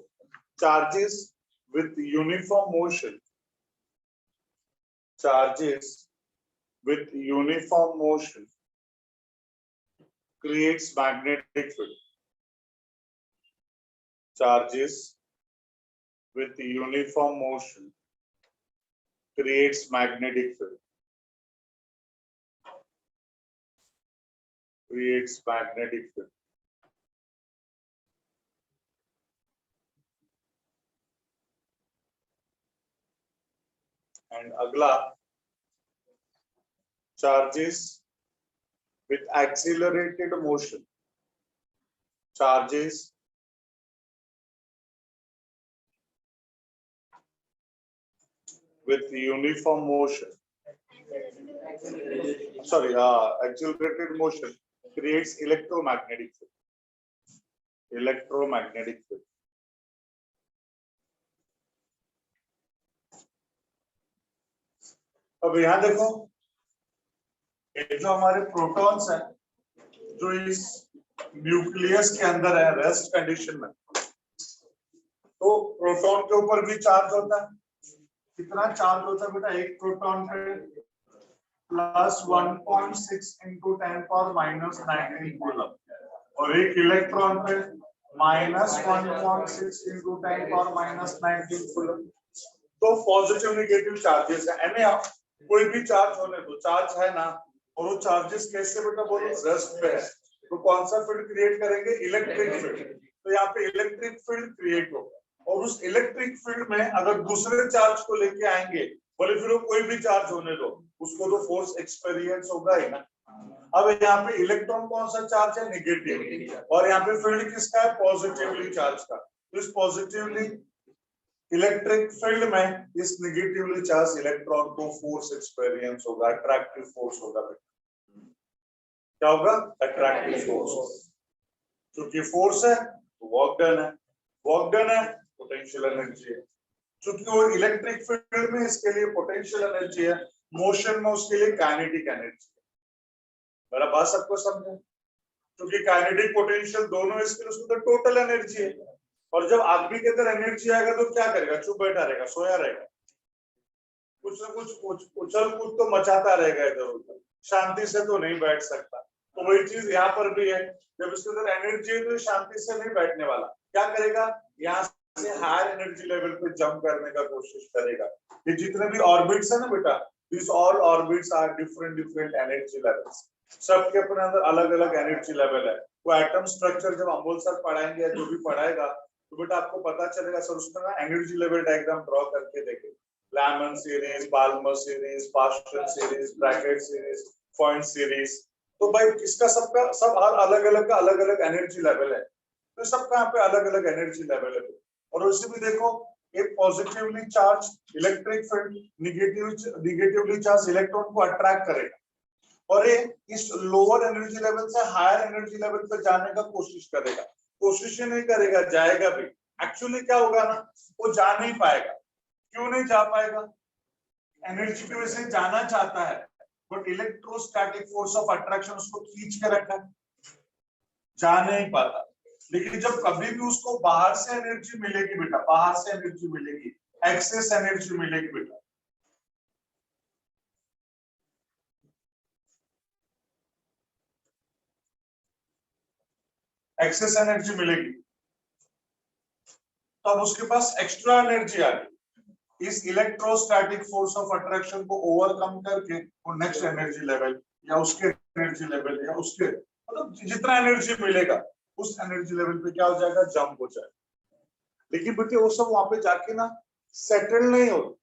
charges with uniform motion, charges with uniform motion creates magnetic field. Charges with uniform motion creates magnetic field. creates magnetic field. And अगला, charges with accelerated motion. Charges with uniform motion. Sorry, accelerated motion creates electromagnetic field. Electromagnetic field. अब यहां देखो, ये जो हमारे protons हैं, जो इस न्यूक्लियस के अंदर है रेस्ट कंडीशन में, तो प्रोटॉन के ऊपर भी चार्ज होता है। कितना चार्ज होता है बेटा? एक प्रोटॉन पे प्लस 1.6 इंटू 10⁻⁻19 कूलम, और एक इलेक्ट्रॉन पे माइनस 1.6 इंटू 10⁻⁻19 कूलम। तो पॉजिटिव नेगेटिव चार्जेस है। एनी कोई भी चार्ज होने दो, चार्ज है ना, और वो चार्जेस कैसे बेटा बोलो? रेस्ट पे है, तो कौन सा फील्ड क्रिएट करेंगे? Electric field. तो यहाँ पे इलेक्ट्रिक फील्ड क्रिएट होगा, और उस इलेक्ट्रिक फील्ड में अगर दूसरे चार्ज को लेके आएंगे, बोले फिर वो कोई भी चार्ज होने दो, उसको तो फोर्स एक्सपीरियंस होगा ही ना। अब यहाँ पे इलेक्ट्रॉन कौन सा चार्ज है? नेगेटिव, और यहाँ पे फील्ड किसका है? पॉजिटिवली चार्ज का। तो इस पॉजिटिवली इलेक्ट्रिक फील्ड में इस नेगेटिवली चार्ज इलेक्ट्रॉन को फोर्स एक्सपीरियंस होगा, अट्रैक्टिव फोर्स होगा। क्या होगा? Attractive force. क्योंकि फोर्स है तो वर्क डन है, वर्क डन है पोटेंशियल एनर्जी है। क्योंकि वो इलेक्ट्रिक फील्ड में इसके लिए पोटेंशियल एनर्जी है, मोशन में उसके लिए काइनेटिक एनर्जी है। मेरा बात सबको समझे? क्योंकि काइनेटिक पोटेंशियल दोनों इसके लिए, उसको तो टोटल एनर्जी है। और जब आदमी के अंदर एनर्जी आएगा तो क्या करेगा? चुप बैठा रहेगा, सोया रहेगा, कुछ ना कुछ उछल कूद तो मचाता रहेगा इधर उधर, शांति से तो नहीं बैठ सकता। तो वही चीज यहाँ पर भी है, जब इसके अंदर एनर्जी है तो शांति से नहीं बैठने वाला। क्या करेगा? यहाँ से हायर एनर्जी लेवल पे जंप करने का कोशिश करेगा। ये जितने भी ऑर्बिट्स है ना बेटा, this all orbits are different energy levels. सबके अपने अंदर अलग अलग एनर्जी लेवल है। वो एटम स्ट्रक्चर जब अमोल सर पढ़ाएंगे, जो भी पढ़ाएगा, तो बेटा आपको पता चलेगा। सर उसमें ना एनर्जी लेवल डायग्राम ड्रॉ करके देखे, Lyman series, Balmer series, Paschen series, Brackett series, point series. तो भाई इसका सबका सब अलग अलग का अलग अलग एनर्जी लेवल है, तो सबका यहाँ पे अलग अलग एनर्जी लेवल है। और उससे भी देखो, एक positively charge electric field negatively charge electron को अट्रैक्ट करेगा, और ये इस लोअर एनर्जी लेवल से हायर एनर्जी लेवल पे जाने का कोशिश करेगा। कोशिश ही नहीं करेगा, जाएगा भी। एक्चुअली क्या होगा ना, वो जा नहीं पाएगा। क्यों नहीं जा पाएगा? एनर्जी की वजह से जाना चाहता है, but electrostatic force of attraction उसको खींच के रखा है, जा नहीं पाता। लेकिन जब कभी भी उसको बाहर से एनर्जी मिलेगी बेटा, बाहर से एनर्जी मिलेगी, एक्सेस एनर्जी मिलेगी बेटा, एक्सेस एनर्जी मिलेगी, तो अब उसके पास एक्स्ट्रा एनर्जी आ गई। इस इलेक्ट्रोस्टैटिक फोर्स ऑफ अट्रैक्शन को ओवरकम करके वो नेक्स्ट एनर्जी लेवल या उसके एनर्जी लेवल या उसके मतलब जितना एनर्जी मिलेगा उस एनर्जी लेवल पे क्या हो जाएगा? जंप हो जाएगा। लेकिन बेटे वो सब वहां पे जाके ना सेटल नहीं होते,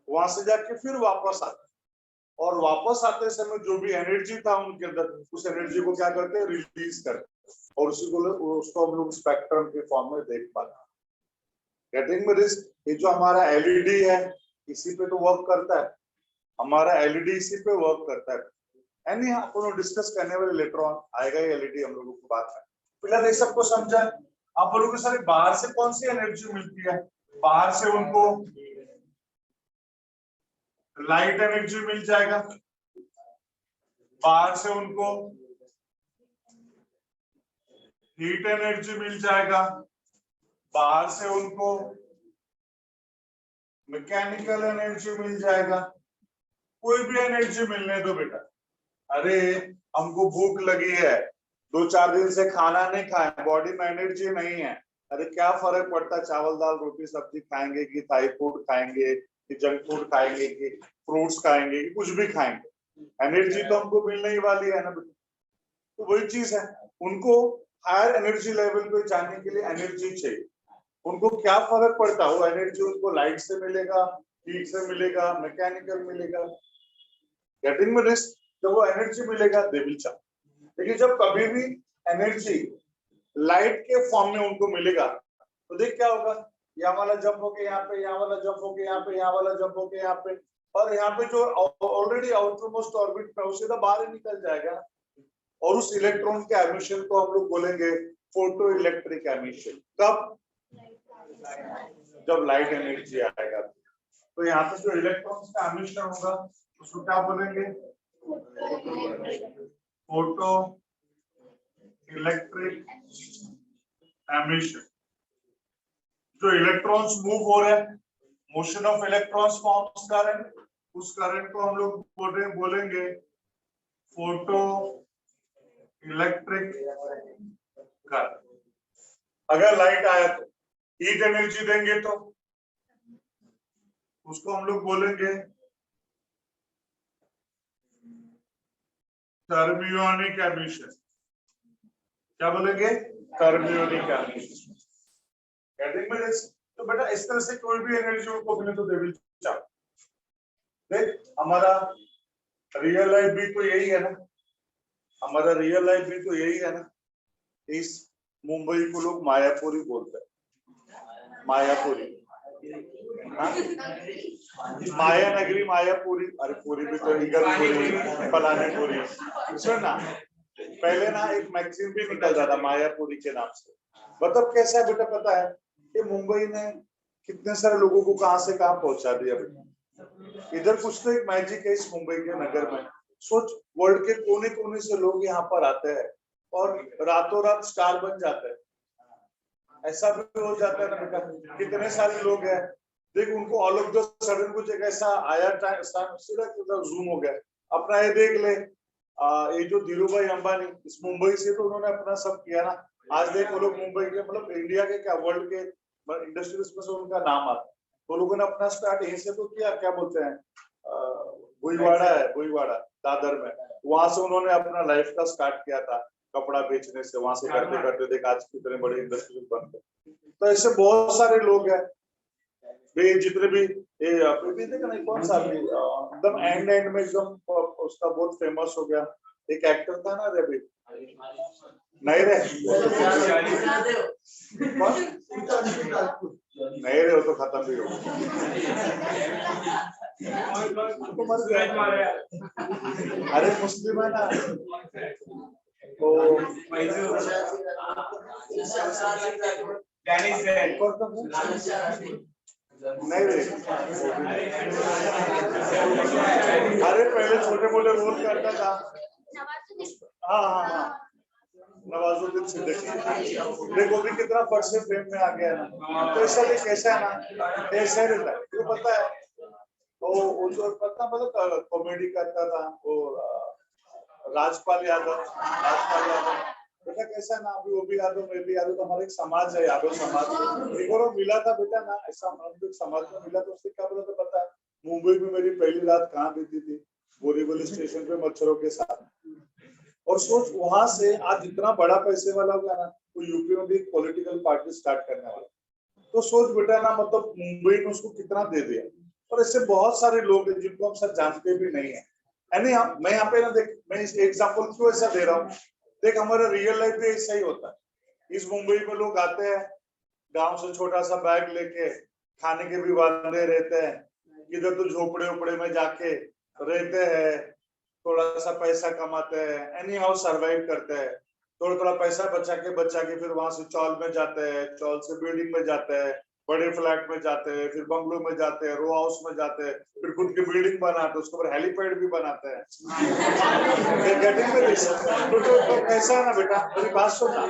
वहां से जाके फिर वापस आते, और वापस आते समय जो भी एनर्जी था उनके अंदर, उस एनर्जी को क्या करते हैं? रिलीज करते, और उसको हम लोग स्पेक्ट्रम के फॉर्म में देख पाते हैं। गेटिंग में दिस? ये जो हमारा एलईडी है इसी पे तो वर्क करता है, हमारा एलईडी इसी पे वर्क करता है। एनी अपन डिस्कस करने वाले इलेक्ट्रॉन आएगा ही एलईडी हम लोगों को बात है। फिलहाल ये सबको समझा। आप लोगों को सारे बाहर से कौन सी एनर्जी मिलती है? बाहर से उनको लाइट एनर्जी मिल जाएगा, बाहर से उनको हीट एनर्जी मिल जाएगा, बाहर से उनको मैकेनिकल एनर्जी मिल जाएगा। कोई भी एनर्जी मिलने दो बेटा। अरे हमको भूख लगी है, 2-4 दिन से खाना नहीं खाया, बॉडी में एनर्जी नहीं है, अरे क्या फर्क पड़ता है चावल दाल रोटी सब्जी खाएंगे कि थाई फूड खाएंगे कि जंक फूड खाएंगे कि फ्रूट्स खाएंगे कि कुछ भी खाएंगे, एनर्जी तो हमको मिलने ही वाली है ना बेटा। तो वही चीज है, उनको हायर एनर्जी लेवल पे जाने के लिए एनर्जी चाहिए। उनको क्या फर्क पड़ता है, वो एनर्जी उनको लाइट से मिलेगा, हीट से मिलेगा, मैकेनिकल मिलेगा, गेटिंग में रिस्क, तो वो एनर्जी मिलेगा दे विल चार्ज। लेकिन जब कभी भी एनर्जी लाइट के फॉर्म में उनको मिलेगा तो देख क्या होगा, यहाँ वाला जंप होके यहाँ पे, यहाँ वाला जंप होके यहाँ पे, यहाँ वाला जंप होके यहाँ पे, और यहाँ पे जो ऑलरेडी आउटर मोस्ट ऑर्बिट में उसे तो बाहर ही निकल जाएगा। और उस इलेक्ट्रॉन के एमिशन को हम लोग बोलेंगे फोटो इलेक्ट्रिक एमिशन। कब? जब लाइट एनर्जी आएगा। तो यहाँ पे जो इलेक्ट्रॉन्स का एमिशन होगा उसको क्या बोलेंगे? Photo electric emission. जो इलेक्ट्रॉन्स मूव हो रहे हैं, motion of electrons forms current, उस करंट को हम लोग बोलेंगे फोटो इलेक्ट्रिक करंट। अगर लाइट आया तो हीट एनर्जी देंगे तो उसको हम लोग बोलेंगे थर्मियोनिक एमिशन। क्या बोलेंगे? Thermionic emission. तो बेटा इस तरह से कोई भी एनर्जी उनको मिले तो दे विल चार्ज। देख हमारा रियल लाइफ भी तो यही है ना, हमारा रियल लाइफ भी तो यही है ना। इस मुंबई को लोग मायापुरी बोलते हैं, मायापुरी, माया नगरी मायापुरी। अरे पूरी भी तो इगतपुरी, फलानेपुरी। सुन ना, पहले ना एक मैगजीन भी निकल रहा था मायापुरी के नाम से। मतलब कैसा है बेटा पता है कि मुंबई ने कितने सारे लोगों को कहां से कहां पहुंचा दिया बेटा। इधर कुछ तो एक मैजिक है इस मुंबई के नगर में। सोच, वर्ल्ड के कोने कोने से लोग यहाँ पर आते हैं और रातों रात स्टार बन जाते हैं। ऐसा भी हो जाता है ना बेटा, कितने सारे लोग हैं, देख उनको ऑल ऑफ द सडन कुछ एक ऐसा आया जूम हो गया। अपना ये देख ले, ये जो धीरू भाई अंबानी इस मुंबई से तो उन्होंने अपना सब किया ना। आज देख वो लोग मुंबई के, मतलब इंडिया के क्या, वर्ल्ड के इंडस्ट्रीज में से उनका नाम आता। तो लोगों ने अपना स्टार्ट यहीं से तो किया, क्या बोलते हैं, भुईवाड़ा है, भुईवाड़ा दादर में, वहां से उन्होंने अपना लाइफ का स्टार्ट किया था कपड़ा बेचने से। वहां से करते करते देख आज कितने बड़े इंडस्ट्रीज बन गए। तो ऐसे बहुत सारे लोग हैं जितने भी ये देखा नहीं, कौन सा भी एकदम एंड में एकदम उसका बहुत फेमस हो गया एक एक्टर था ना रवि, नहीं रे नहीं रे, वो तो खत्म भी हो गया। अरे मुस्लिम है ना तो नहीं रे, अरे पहले छोटे मोटे रोल करता था। हाँ, नवाजुद्दीन सिद्दीकी देखो भी कितना फट से फ्रेम में आ गया ना। तो ऐसा भी कैसा है ना, ऐसा रहता है तो पता है। वो जो पता मतलब कॉमेडी करता था वो राजपाल यादव बेटा, कैसा ना अभी वो भी यादव मैं भी यादव, तो हमारा एक समाज है यादव समाज। एक और मिला था बेटा ना, ऐसा हम समाज में मिला तो उससे क्या बोला था पता है, मुंबई में मेरी पहली रात कहाँ बीती थी, बोरीवली स्टेशन पे मच्छरों के साथ। और सोच वहां से आज इतना बड़ा पैसे वाला हो गया ना, तो यूपी में भी एक पॉलिटिकल पार्टी स्टार्ट करने वाला। तो सोच बेटा ना, मतलब मुंबई ने उसको कितना दे दिया। और ऐसे बहुत सारे लोग हैं जिनको हम सब जानते भी नहीं है। मैं यहाँ पे ना देख, मैं इस एग्जाम्पल क्यों ऐसा दे रहा हूँ, देख हमारा रियल लाइफ में ऐसा ही होता है। इस मुंबई में लोग आते हैं गांव से छोटा सा बैग लेके, खाने के भी वादे रहते हैं, इधर तो झोपड़े उपड़े में जाके रहते हैं, थोड़ा सा पैसा कमाते हैं, एनी हाउ सर्वाइव करते हैं। थोड़ा थोड़ा पैसा बचा के फिर वहां से चौल में जाते हैं, चौल से बिल्डिंग में जाते हैं, बड़े फ्लैट में जाते हैं, फिर बंगलो में जाते हैं, रो हाउस में जाते हैं, फिर खुद की बिल्डिंग बनाते हैं, उसके ऊपर हेलीपैड भी बनाते हैं। तो कैसा है ना बेटा, मेरी बात सुनना,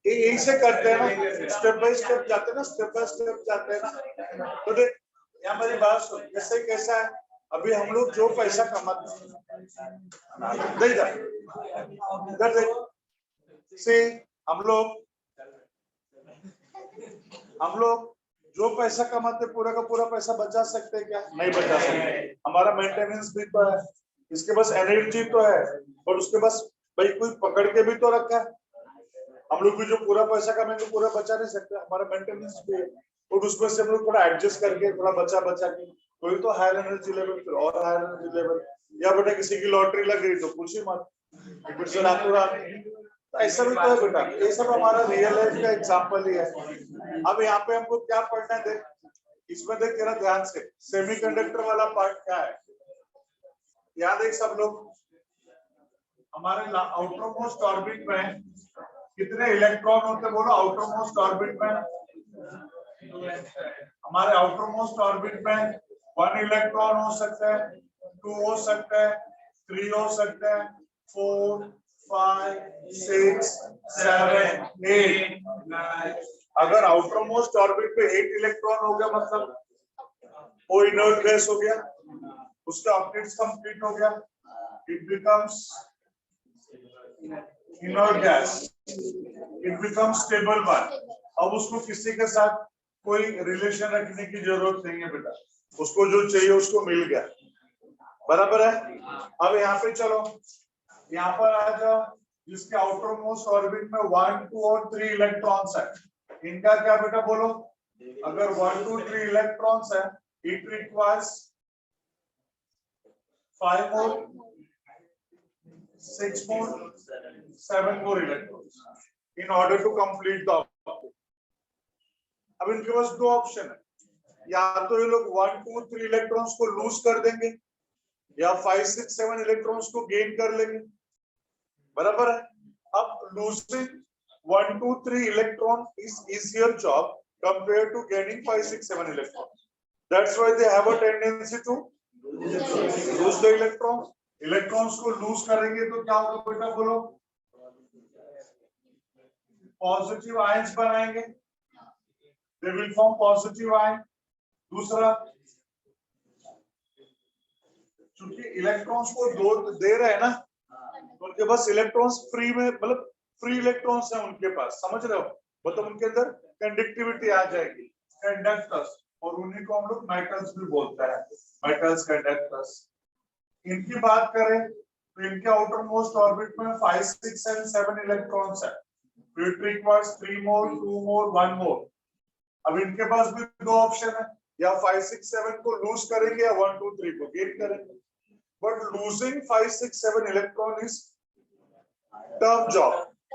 यही से करते हैं ना, स्टेप बाय स्टेप जाते हैं ना, स्टेप बाय स्टेप जाते हैं ना। तो देख यहाँ मेरी बात सुन, कैसे कैसा है, अभी हम लोग जो पैसा कमाते हैं, हम लोग जो पैसा कमाते पूरा का पूरा पैसा बचा सकते हैं क्या? नहीं बचा सकते। हमारा मेंटेनेंस भी तो है, इसके पास एनर्जी तो है, और उसके पास भाई कोई पकड़ के भी तो रखा है, हम लोग भी जो पूरा पैसा कमाएंगे तो पूरा बचा नहीं सकते, हमारा मेंटेनेंस भी है, और उसमें से हम लोग थोड़ा एडजस्ट करके थोड़ा बचा के कोई तो हायर एनर्जी लेवल, फिर और हायर एनर्जी लेवल, या बेटा किसी की लॉटरी लग गई तो कुछ ही मत, फिर से रातों रात, तो ऐसा भी तो है बेटा। ये सब हमारा रियल लाइफ का एग्जांपल ही है। अब यहाँ पे हमको क्या पढ़ना है देख, इसमें देख तेरा ध्यान से, सेमीकंडक्टर वाला पार्ट क्या है, याद है सब लोग, हमारे आउटर मोस्ट ऑर्बिट में कितने इलेक्ट्रॉन होते, बोलो आउटर मोस्ट ऑर्बिट में, हमारे आउटर मोस्ट ऑर्बिट में 1 इलेक्ट्रॉन हो सकता है, 2 हो सकता है, 3 हो सकता है, 4 5 6 7 8 9। अगर आउटर मोस्ट ऑर्बिट पे 8 इलेक्ट्रॉन हो गया मतलब वो इनर्ट गैस हो गया, उसका ऑर्बिट्स कंप्लीट हो गया, it becomes inert gas, it becomes stable one. अब उसको किसी के साथ कोई रिलेशन रखने की जरूरत नहीं है बेटा, उसको जो चाहिए उसको मिल गया, बराबर है। अब यहाँ पे चलो, यहाँ पर आ जाओ, जिसके आउटर मोस्ट ऑर्बिट में 1 2 और 3 इलेक्ट्रॉन्स है, इनका क्या बेटा बोलो, अगर 1 2 3 इलेक्ट्रॉन्स है, it requires 5 more 6 more 7 more electrons in order to complete the object। अब इनके पास दो ऑप्शन है, या तो ये लोग 1 2 3 इलेक्ट्रॉन्स को लूज कर देंगे, या 5 6 7 इलेक्ट्रॉन्स को गेन कर लेंगे, बराबर है। अब losing 1 2 3 electron is easier job compared to gaining 5 6 7 electrons, that's why they have a tendency to lose the electrons। Electrons को लूज करेंगे तो क्या होगा बेटा बोलो, पॉजिटिव आयंस बनाएंगे, they will form positive ion। दूसरा, क्योंकि इलेक्ट्रॉन्स को दे रहे हैं ना, तो उनके पास इलेक्ट्रॉन्स फ्री में, मतलब फ्री इलेक्ट्रॉन्स है उनके पास, समझ रहे हो, मतलब उनके अंदर कंडक्टिविटी आ जाएगी, कंडक्टर्स, और उन्हीं को हम लोग मेटल्स भी बोलते हैं, मेटल्स कंडक्टर्स। इनकी बात करें तो इनके आउटर मोस्ट ऑर्बिट में 5 6 एंड 7 इलेक्ट्रॉन्स है, it requires 3 more 2 more 1 more। अब इनके पास भी दो ऑप्शन है, या 5 6 7 को लूज करेंगे या 1 2 3 को गेन करेंगे, but losing 5 6 7 electron is tough job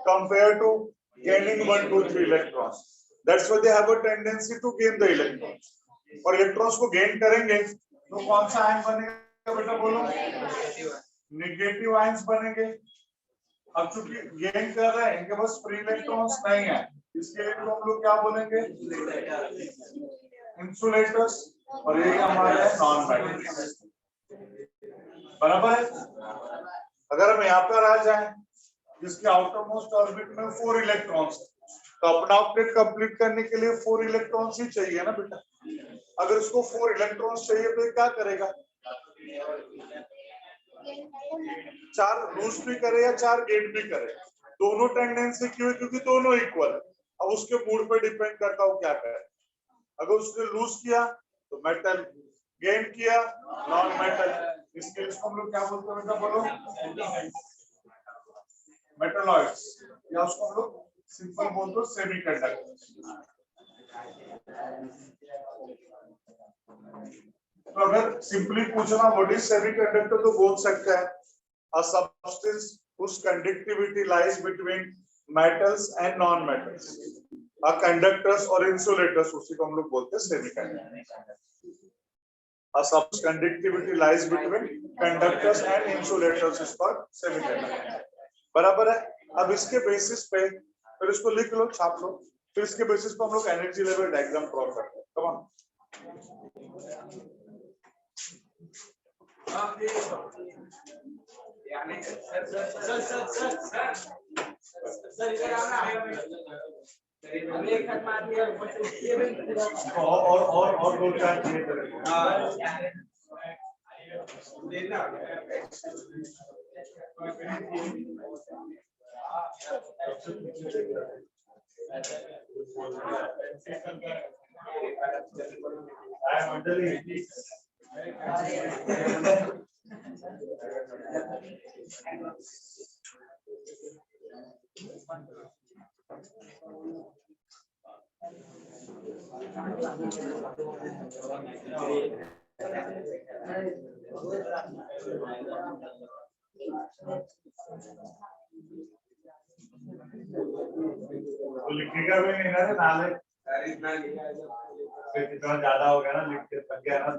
compare to gaining 1 2 3 electrons, that's why they have a tendency to gain the electrons। और इलेक्ट्रॉन्स को गेन करेंगे तो कौन सा आयन बनेगा बेटा बोलो, नेगेटिव आयंस बनेंगे। अब चूंकि गेन कर रहे हैं, इनके पास फ्री इलेक्ट्रॉन्स नहीं है, इसके लिए तो हम लोग क्या बोलेंगे, इंसुलेटर्स, और ये हमारे नॉन मैग्नेटिक, बराबर है। अगर हम यहाँ पर आ जाएं, जिसके आउटर मोस्ट ऑर्बिट में 4 इलेक्ट्रॉन्स, तो अपना ऑर्बिट कंप्लीट करने के लिए 4 इलेक्ट्रॉन्स ही चाहिए ना बेटा। अगर इसको 4 इलेक्ट्रॉन्स चाहिए तो ये क्या करेगा, 4 लूज भी करे या 4 गेन भी करे, दोनों टेंडेंसी क्यों है, क्योंकि दोनों इक्वल है। अब उसके मूड पे डिपेंड करता हूँ क्या करे, अगर उसने लूज किया तो मेटल, गेन किया नॉन मेटल, इसके लिए हम लोग क्या बोलते हैं बेटा बोलो, मेटलॉइड्स, या उसको हम लोग सिंपल बोलते हैं सेमीकंडक्टर। तो अगर सिंपली पूछना व्हाट इज सेमीकंडक्टर, तो बोल सकते हैं a substance whose conductivity lies between metals and non-metals, a conductors or insulators, उसी को हम लोग बोलते हैं semiconductor. a substance conductivity lies between conductors and insulators is called semiconductor, बराबर है। अब इसके बेसिस पे फिर इसको लिख लो, छाप लो, फिर इसके बेसिस पे हम लोग एनर्जी लेवल डायग्राम ड्रॉ करते हैं। कम ऑन, और दो चार लिखेगा भी नहीं ना नाले कितना ज्यादा हो गया ना, लिख के थक गया ना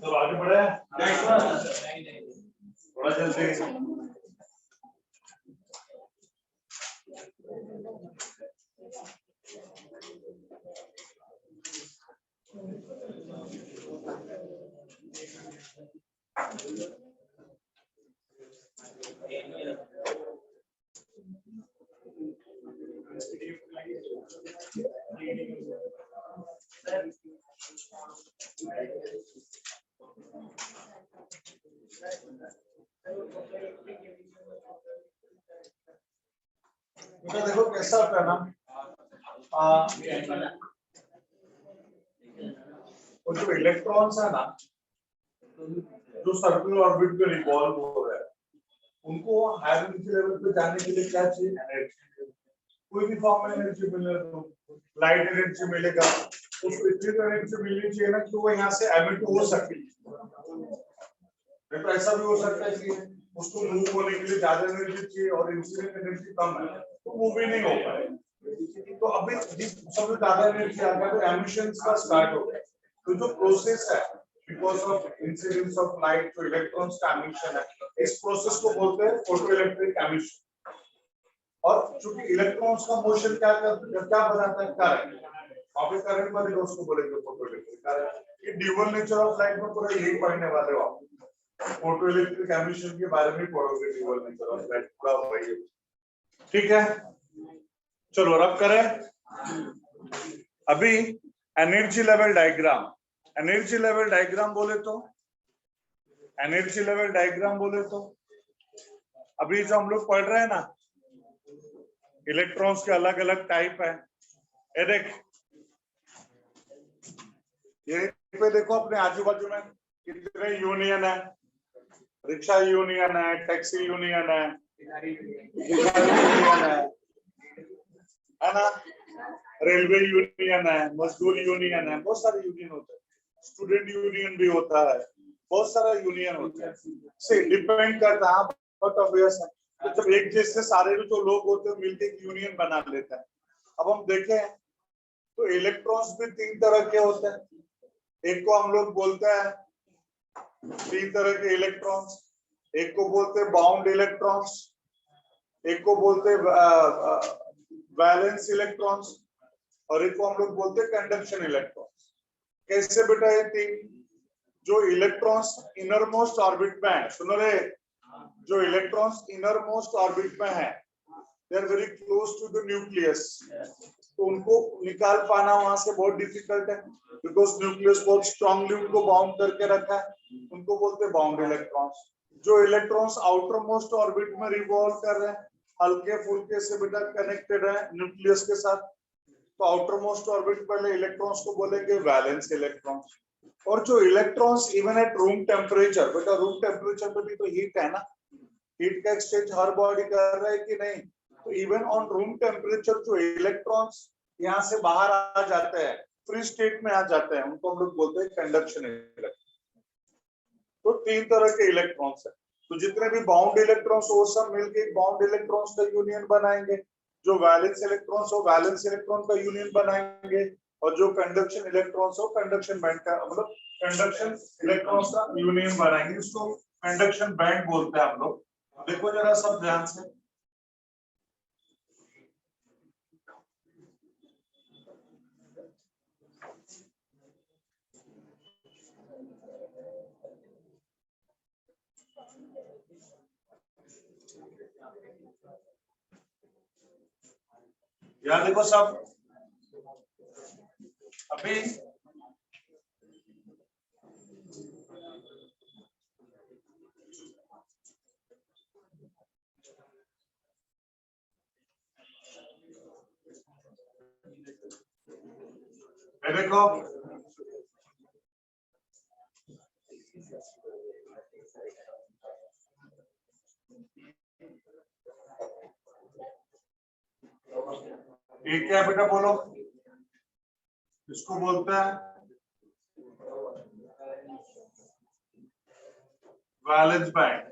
तो आगे बढ़े। जल्दी। देखो कैसा होता है ना, वो जो इलेक्ट्रॉन्स है ना, जो सर्कुलर ऑर्बिट में रिवॉल्व हो रहा है, उनको हायर एनर्जी लेवल पे जाने के लिए क्या चाहिए? एनर्जी। कोई भी फॉर्म में एनर्जी मिले तो लाइट एनर्जी मिलेगा, उसको इतनी एनर्जी मिलनी चाहिए ना कि वो यहाँ से एमिट हो सके। नहीं तो ऐसा भी हो सकता है कि उसको मूव होने के लिए ज्यादा एनर्जी चाहिए और इंसिडेंट एनर्जी कम है, तो मूव ही नहीं हो पाएगा। तो अभी सब ज्यादा एनर्जी आ गया तो एमिशंस का स्टार्ट हो गया। तो जो प्रोसेस है because of incidence of light, जो इलेक्ट्रॉन्स का एमिशन है, इस प्रोसेस को बोलते हैं फोटो इलेक्ट्रिक एमिशन। और चूंकि इलेक्ट्रॉन्स का मोशन क्या बनाता है? करंट। वापस करंट बनेगा, उसको बोलेंगे फोटो इलेक्ट्रिक करंट। ये ड्यूअल नेचर ऑफ लाइट में पूरा यही पढ़ने वाले हो आप। फोटो इलेक्ट्रिक एमिशन के बारे में पढ़ोगे, ड्यूअल नेचर ऑफ लाइट पूरा वही है। ठीक है, चलो रब करें। अभी energy level diagram, energy level diagram बोले तो, एनर्जी लेवल डायग्राम बोले तो अभी जो हम लोग पढ़ रहे हैं ना, इलेक्ट्रॉन्स के अलग अलग टाइप है। ये देख, ये पे देखो अपने आजू बाजू में कितने यूनियन है। रिक्शा यूनियन है, टैक्सी यूनियन है, यूनियन है ना, रेलवे यूनियन है, मजदूर यूनियन है, बहुत सारे यूनियन होते हैं। स्टूडेंट यूनियन भी होता है, बहुत सारा यूनियन होता है। से डिपेंड करता है, बहुत ऑब्वियस है। तो जब एक जैसे सारे जो लोग होते हैं मिलकर एक यूनियन बना लेते हैं। अब हम देखें तो इलेक्ट्रॉन्स भी तीन तरह के होते हैं। एक को हम लोग बोलते हैं, तीन तरह के इलेक्ट्रॉन्स, एक को बोलते हैं बाउंड इलेक्ट्रॉन्स, एक को बोलते हैं वैलेंस इलेक्ट्रॉन्स, और एक को हम लोग बोलते हैं कंडक्शन इलेक्ट्रॉन्स। कैसे बेटा ये तीन? जो इलेक्ट्रॉन्स इनर मोस्ट ऑर्बिट में है, सुनो रे, जो इलेक्ट्रॉन्स इनर मोस्ट ऑर्बिट में है, they are very close to the nucleus, तो उनको निकाल पाना वहां से बहुत डिफिकल्ट है, बिकॉज न्यूक्लियस बहुत स्ट्रांगली उनको बाउंड करके रखा है, उनको बोलते हैं बाउंड इलेक्ट्रॉन्स। जो इलेक्ट्रॉन्स आउटर मोस्ट ऑर्बिट में रिवॉल्व कर रहे हैं, हल्के फुल्के से बेटा कनेक्टेड है न्यूक्लियस के साथ, तो आउटर मोस्ट ऑर्बिट वाले इलेक्ट्रॉन्स को बोलेंगे वैलेंस इलेक्ट्रॉन्स। और जो electrons even at room temperature, बेटा रूम टेम्परेचर पे भी तो हीट है ना, हीट का एक्सचेंज हर बॉडी कर रहा है कि नहीं, तो इवन ऑन रूम टेम्परेचर जो इलेक्ट्रॉन्स यहाँ से बाहर आ जाते हैं, फ्री स्टेट में आ जाते हैं, उनको हम लोग बोलते हैं कंडक्शन इलेक्ट्रॉन। तो तीन तरह के इलेक्ट्रॉन्स है। तो जितने भी बाउंड इलेक्ट्रॉन्स वो सब मिलकर बाउंड इलेक्ट्रॉन्स का यूनियन बनाएंगे, जो वैलेंस इलेक्ट्रॉन्स हो वैलेंस इलेक्ट्रॉन का यूनियन बनाएंगे, और जो कंडक्शन इलेक्ट्रॉन्स हो कंडक्शन बैंड का, मतलब कंडक्शन इलेक्ट्रॉन्स का यूनियन बनाएंगे, इसको कंडक्शन बैंड बोलते हैं हम लोग। देखो जरा सब ध्यान से, यार देखो सब, अभी देखो ये क्या बेटा बोलो, इसको बोलते हैं वैलेंस बैंड,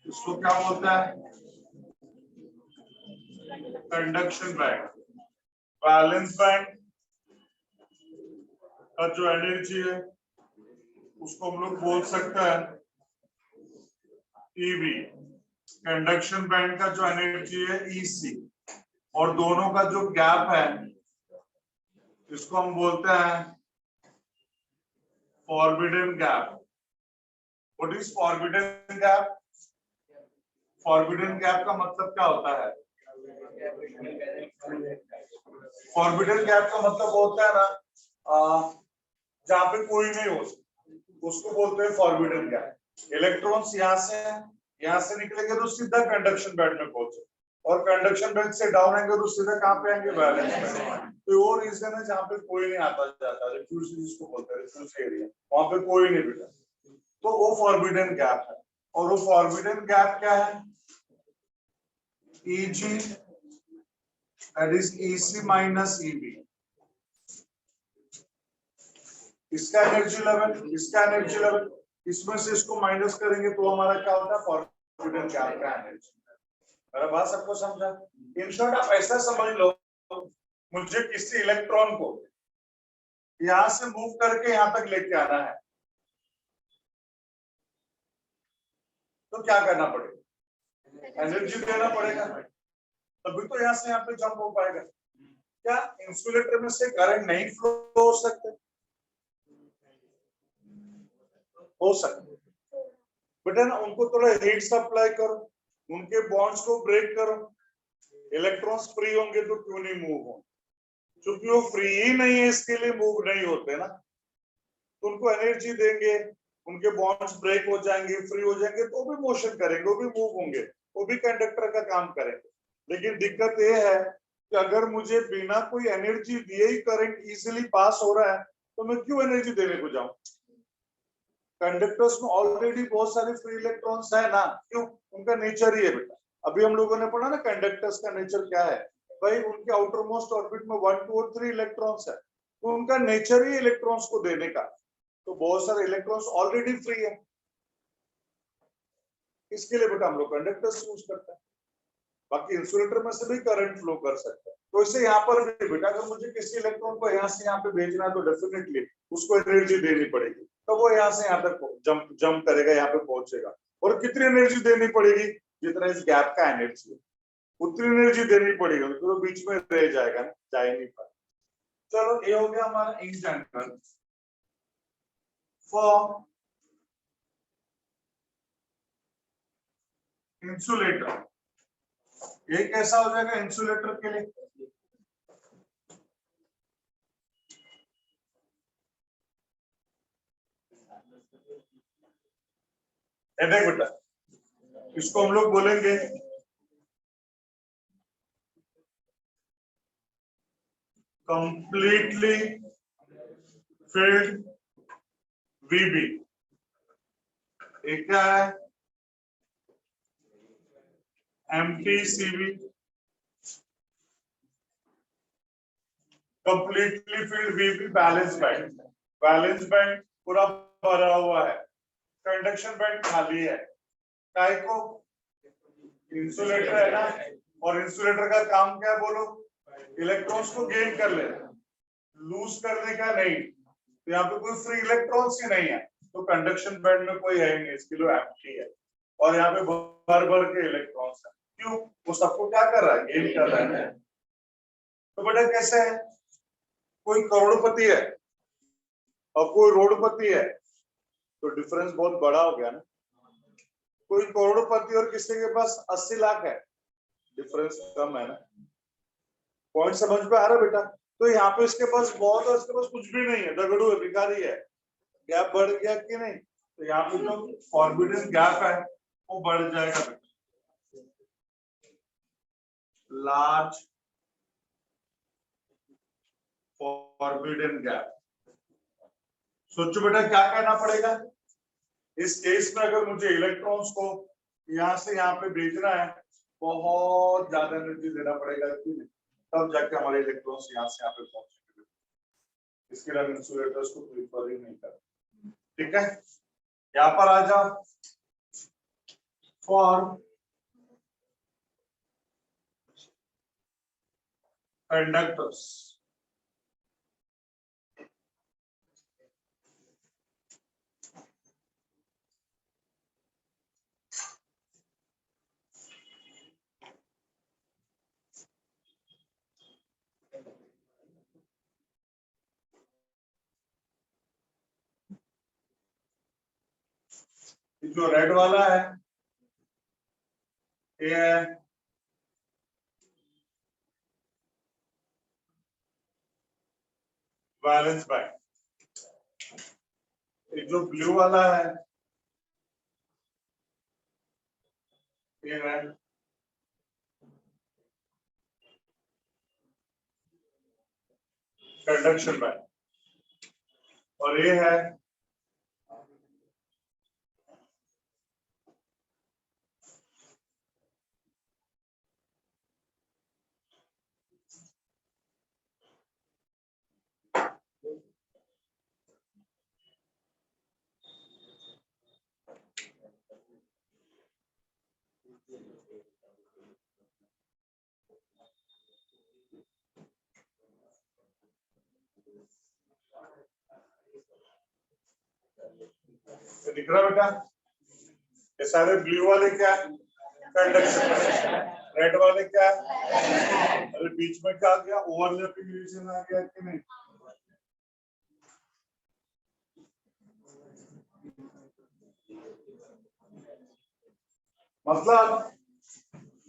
इसको क्या बोलता है? Conduction band. वैलेंस बैंड का जो एनर्जी है उसको हम लोग बोल सकते हैं ईवी, कंडक्शन बैंड का जो एनर्जी है ईसी, और दोनों का जो गैप है इसको हम बोलते हैं forbidden gap. What is forbidden gap? Forbidden gap का मतलब क्या होता है? फॉरबिडन गैप का मतलब होता है ना जहां पे कोई नहीं हो, उसको बोलते हैं फॉरबिडन गैप। इलेक्ट्रॉन्स यहाँ से निकलेंगे तो सीधा कंडक्शन बैंड में पहुंचे, और कंडक्शन बैंड से डाउन आएंगे तो सीधा कहां पे आएंगे? Valence band. तो वो रीजन है जहाँ पे कोई नहीं आता जाता, रिफ्यूज जिसको बोलते हैं, रिफ्यूज एरिया, वहां पे कोई नहीं बेटा, तो वो फॉरबिडन गैप है। और वो फॉरबिडन गैप क्या है? Eg, that is EC minus EB। इसका एनर्जी लेवल, इसका एनर्जी लेवल, इसमें से इसको माइनस करेंगे तो हमारा क्या होता है? फॉरबिडन गैप का एनर्जी। मेरा बात सबको समझा? इन शॉर्ट आप ऐसा समझ लो, मुझे किसी इलेक्ट्रॉन को यहां से मूव करके यहां तक लेके आना है, तो क्या करना पड़ेगा? एनर्जी देना पड़ेगा, तभी तो यहाँ से यहाँ पे जंप हो पाएगा। क्या इंसुलेटर में से करंट नहीं फ्लो हो सकते? हो सकते बेटा ना, उनको थोड़ा हीट सप्लाई करो, उनके बॉन्ड्स को ब्रेक करो, इलेक्ट्रॉन्स फ्री होंगे तो क्यों नहीं मूव हो? क्योंकि वो फ्री ही नहीं है, इसके लिए मूव नहीं होते ना। तो उनको एनर्जी देंगे, उनके बॉन्ड्स ब्रेक हो जाएंगे, फ्री हो जाएंगे, तो भी मोशन करेंगे, वो भी मूव होंगे, वो भी कंडक्टर का काम करेंगे। लेकिन दिक्कत ये है कि अगर मुझे बिना कोई एनर्जी दिए ही करंट इजीली पास हो रहा है, तो मैं क्यों एनर्जी देने को जाऊं? कंडक्टर्स में ऑलरेडी बहुत सारे फ्री इलेक्ट्रॉन्स है ना, क्यों? उनका नेचर ही है बेटा। अभी हम लोगों ने पढ़ा ना कंडक्टर्स का नेचर क्या है भाई, उनके आउटर मोस्ट ऑर्बिट में 1, 2 और 3 इलेक्ट्रॉन्स है, तो उनका नेचर ही इलेक्ट्रॉन्स को देने का, तो बहुत सारे इलेक्ट्रॉन्स ऑलरेडी फ्री है, इसके लिए बेटा हम लोग कंडक्टर्स यूज करते हैं। बाकी इंसुलेटर में से भी करंट फ्लो कर सकते हैं। तो इससे यहाँ पर भी बेटा अगर मुझे किसी इलेक्ट्रॉन को यहाँ से यहाँ पे भेजना है तो डेफिनेटली उसको एनर्जी देनी पड़ेगी, तो वो यहाँ से यहाँ तक जंप करेगा, यहाँ पे पहुंचेगा। और कितनी एनर्जी देनी पड़ेगी? जितना इस गैप का एनर्जी है उतनी एनर्जी देनी पड़ेगी, तो बीच में रह जाएगा, जा ही नहीं पाएगा। चलो ये हो गया हमारा इन जनरल फॉर इंसुलेटर। ये कैसा हो जाएगा इंसुलेटर के लिए? देख बेटा, इसको हम लोग बोलेंगे कंप्लीटली फिल्ड वीबी। एक क्या है? Empty CV. कंप्लीटली फिल्ड वीबी बैलेंस बैंड, बैलेंस बैंड पूरा भरा हुआ है, कंडक्शन बैंड खाली है। काय को? इंसुलेटर है ना, और इंसुलेटर का काम क्या है बोलो? इलेक्ट्रॉन्स को गेन कर लेना, लूज करने का नहीं। तो यहाँ पे कोई फ्री इलेक्ट्रॉन्स ही नहीं है, तो कंडक्शन बैंड में कोई है ही नहीं, इसके लिए एम्प्टी है। और यहाँ पे भर भर के इलेक्ट्रॉन्स है, क्यों? वो सबको क्या कर रहा है? गेन कर रहा है। तो बेटा कैसे है? कोई करोड़पति है और कोई रोडपति है, तो डिफरेंस बहुत बड़ा हो गया ना। कोई करोड़पति और किसी के पास 80 लाख है, डिफरेंस कम है ना। पॉइंट समझ में आ रहा बेटा? तो यहाँ पे इसके पास बहुत है, इसके पास कुछ भी नहीं है, दगड़ू है, भिखारी है। गैप बढ़ गया कि नहीं? तो यहाँ पे जो फॉरबिडन गैप है वो बढ़ जाएगा बेटा। Large forbidden gap. सोचो बेटा क्या करना पड़ेगा इस केस में? अगर मुझे इलेक्ट्रॉन्स को यहाँ से यहाँ पे भेजना है, बहुत ज्यादा एनर्जी देना पड़ेगा, तब जाके हमारे इलेक्ट्रॉन्स यहाँ से यहाँ पे पहुंचेंगे। इसके लिए हम इंसुलेटर्स को प्रीफर ही नहीं करते। ठीक है, यहाँ पर आ जाओ। फॉर कंडक्टर्स, जो रेड वाला है ये है वैलेंस बैंड, जो ब्लू वाला है ये है कंडक्शन बैंड और ये है दिख रहा बेटा, ये सारे ब्लू वाले क्या है कंडक्शन, रेड वाले क्या है, अरे बीच में क्या आ गया ओवरलैपिंग रीजन आ गया कि नहीं। मतलब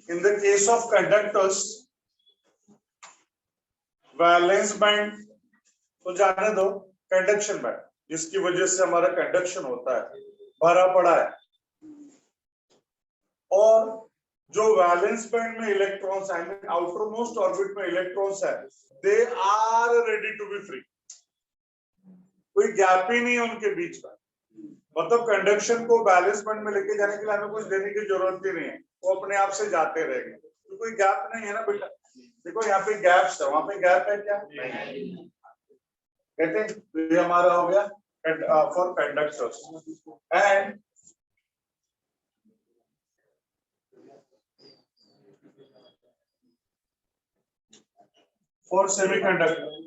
in the case of conductors valence band तो जाने दो, कंडक्शन बैंड जिसकी वजह से हमारा कंडक्शन होता है भरा पड़ा है, और जो वैलेंस बैंड में electrons I mean outermost orbit में इलेक्ट्रॉन्स है they are ready to be free, कोई गैप ही नहीं है उनके बीच में। मतलब कंडक्शन को बैलेंस बैंड में लेके जाने के लिए हमें कुछ देने की जरूरत ही नहीं है, वो अपने आप से जाते रहेंगे, तो कोई गैप नहीं है ना बेटा। देखो यहाँ पे गैप्स है, वहां पे गैप है क्या नहीं, कहते हैं तो ये हमारा हो गया for conductors and for semiconductor.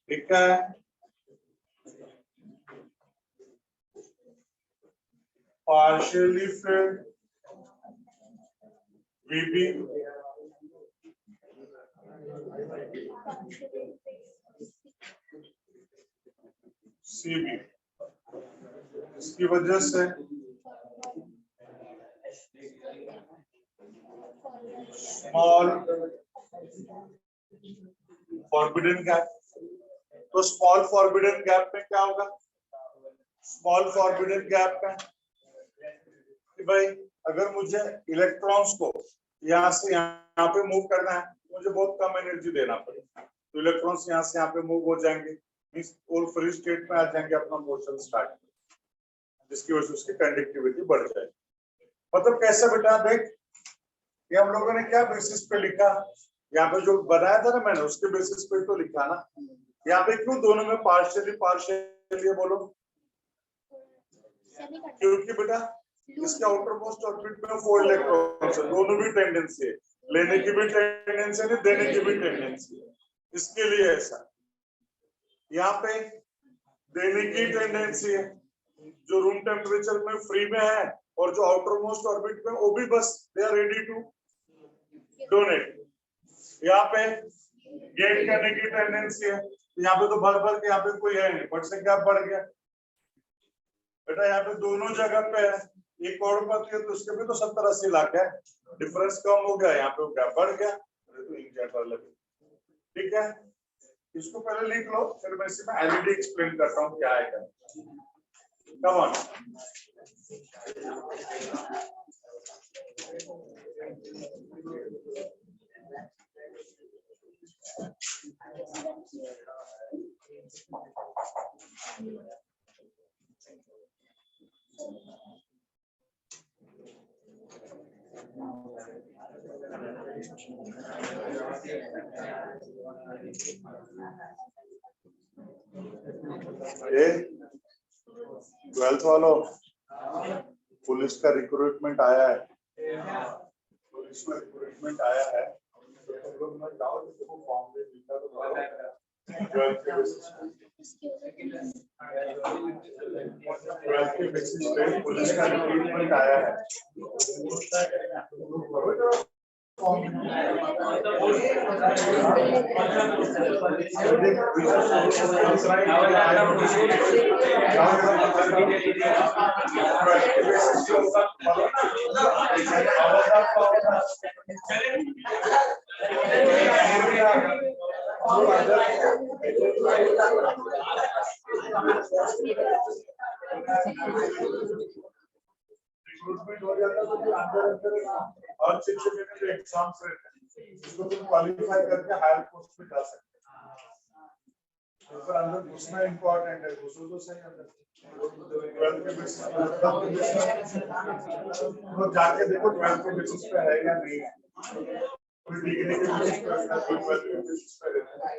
ठीक है, partially filled VB CB, इसकी वजह से स्मॉल फॉरबिडन गैप, तो स्मॉल फॉरबिडन गैप में क्या होगा, स्मॉल फॉरबिडन गैप में कि भाई अगर मुझे इलेक्ट्रॉन्स को यहाँ से यहाँ पे मूव करना है मुझे बहुत कम एनर्जी देना पड़ेगा, तो इलेक्ट्रॉन्स यहाँ से यहाँ पे मूव हो जाएंगे और फ्री स्टेट में आ जाएंगे, अपना मोशन स्टार्ट, जिसकी वजह से उसकी कंडक्टिविटी बढ़ जाएगी। मतलब कैसे बेटा देख, ये हम लोगों ने क्या बेसिस पे लिखा, यहाँ पे जो बनाया था ना मैंने उसके बेसिस पे तो लिखा ना, यहाँ पे क्यों दोनों में पार्शियली पार्शियली बोलो, क्योंकि बेटा इसके आउटर मोस्ट ऑर्बिट में 4 इलेक्ट्रॉन्स है, दोनों भी टेंडेंसी है, लेने की भी टेंडेंसी है देने की भी टेंडेंसी है, इसके लिए ऐसा यहाँ पे देने की टेंडेंसी है, जो रूम टेम्परेचर में फ्री में है और जो आउटर मोस्ट ऑर्बिट में वो भी बस they are ready to donate, यहाँ पे गेट करने की टेंडेंसी है, यहाँ पे तो भर भर के यहाँ पे कोई है नहीं, बट से क्या बढ़ गया बेटा, यहाँ पे दोनों जगह पे है, एक और पति है तो उसके भी तो 70-80 लाख है, डिफरेंस कम हो गया, यहाँ पे क्या बढ़ गया, तो इंजेक्ट लगे। ठीक है, इसको पहले लिख लो, फिर मैं इसमें एलईडी एक्सप्लेन करता हूँ क्या आएगा। कम ऑन, ये 12th वालों पुलिस का रिक्रूटमेंट आया है, पुलिस में रिक्रूटमेंट आया है, 12th के बेसिस पे पुलिस का रिक्रूटमेंट आया है। रिक्रूटमेंट हो जाता तो फिर अंदर और 6 महीने के एग्जाम्स रहते हैं, इसको तुम क्वालिफाई करके हायर पोस्ट पे जा सकते हो। तो अंदर घुसना इम्पोर्टेंट है, घुसो तो सही अंदर। 12th के बेसिस पे तो जाके देखो 12th के बेसिस पे है या नहीं है, कोई डिग्री के बेसिस पे है, कोई 12th के बेसिस पे रहता है।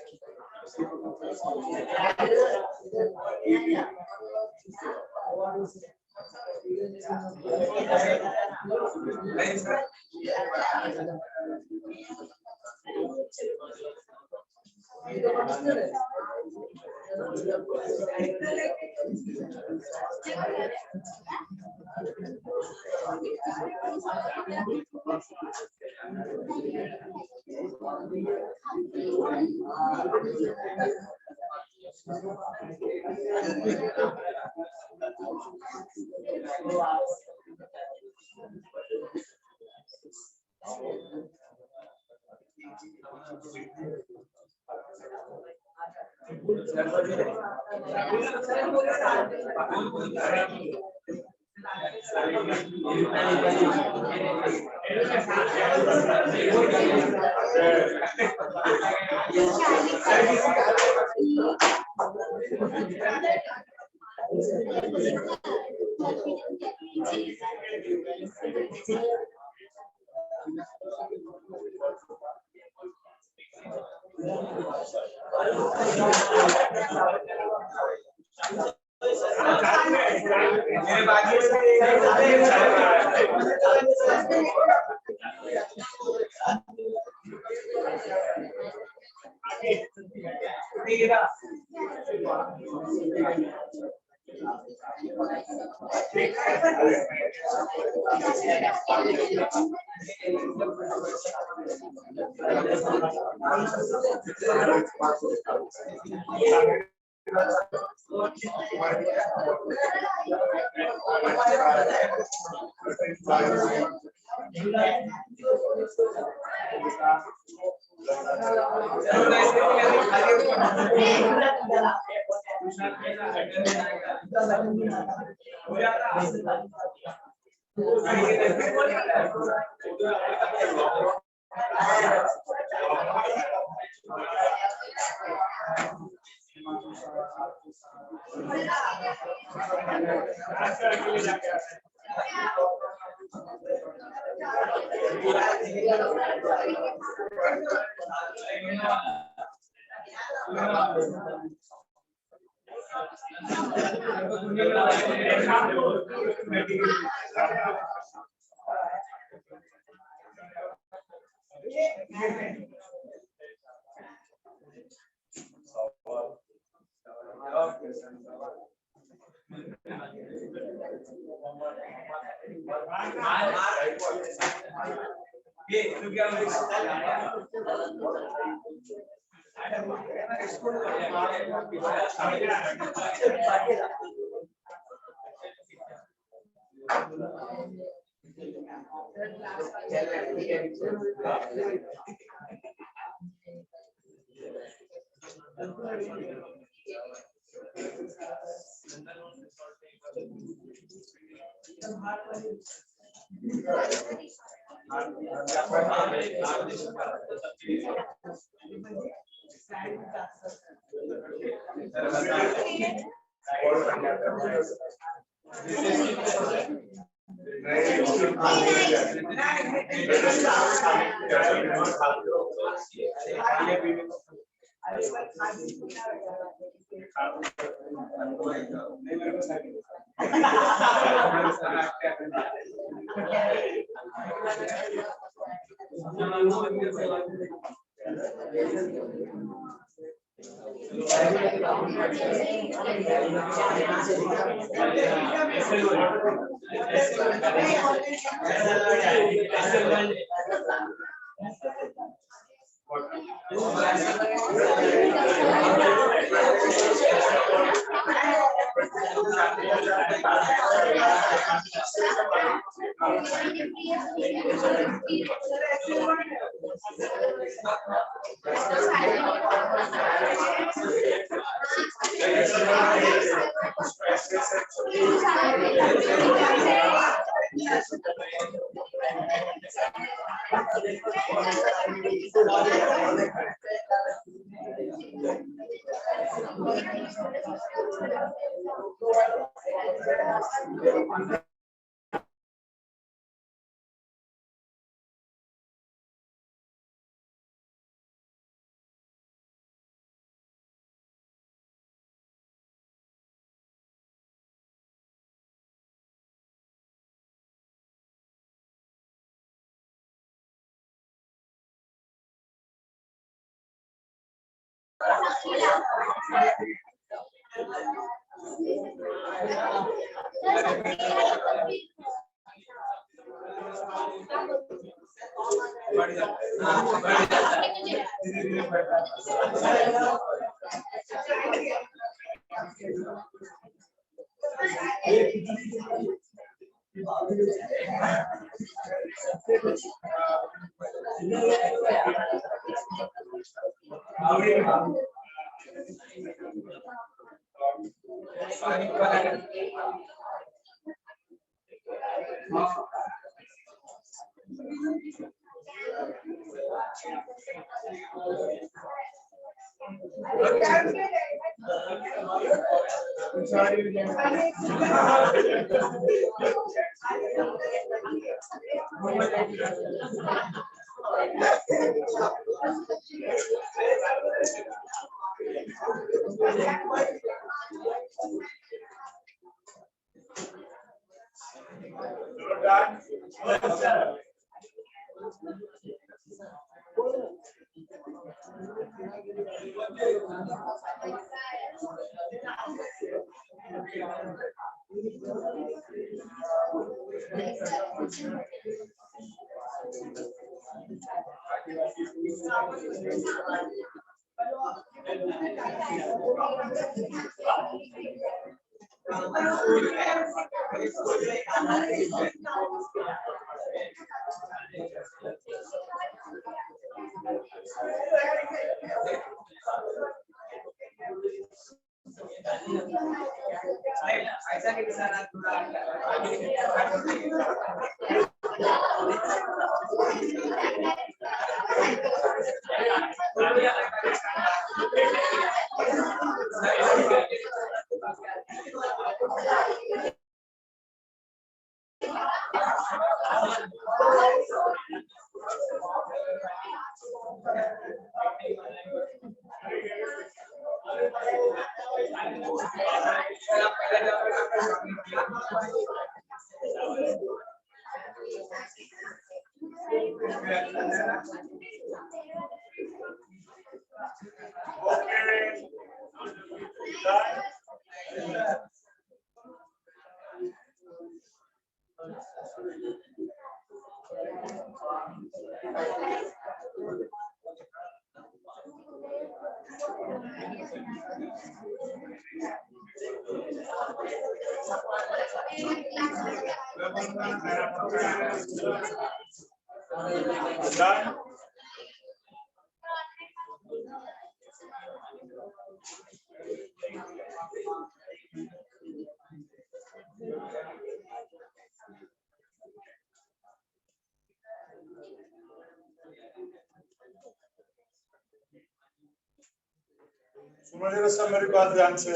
मुझे सब मेरी बात ध्यान से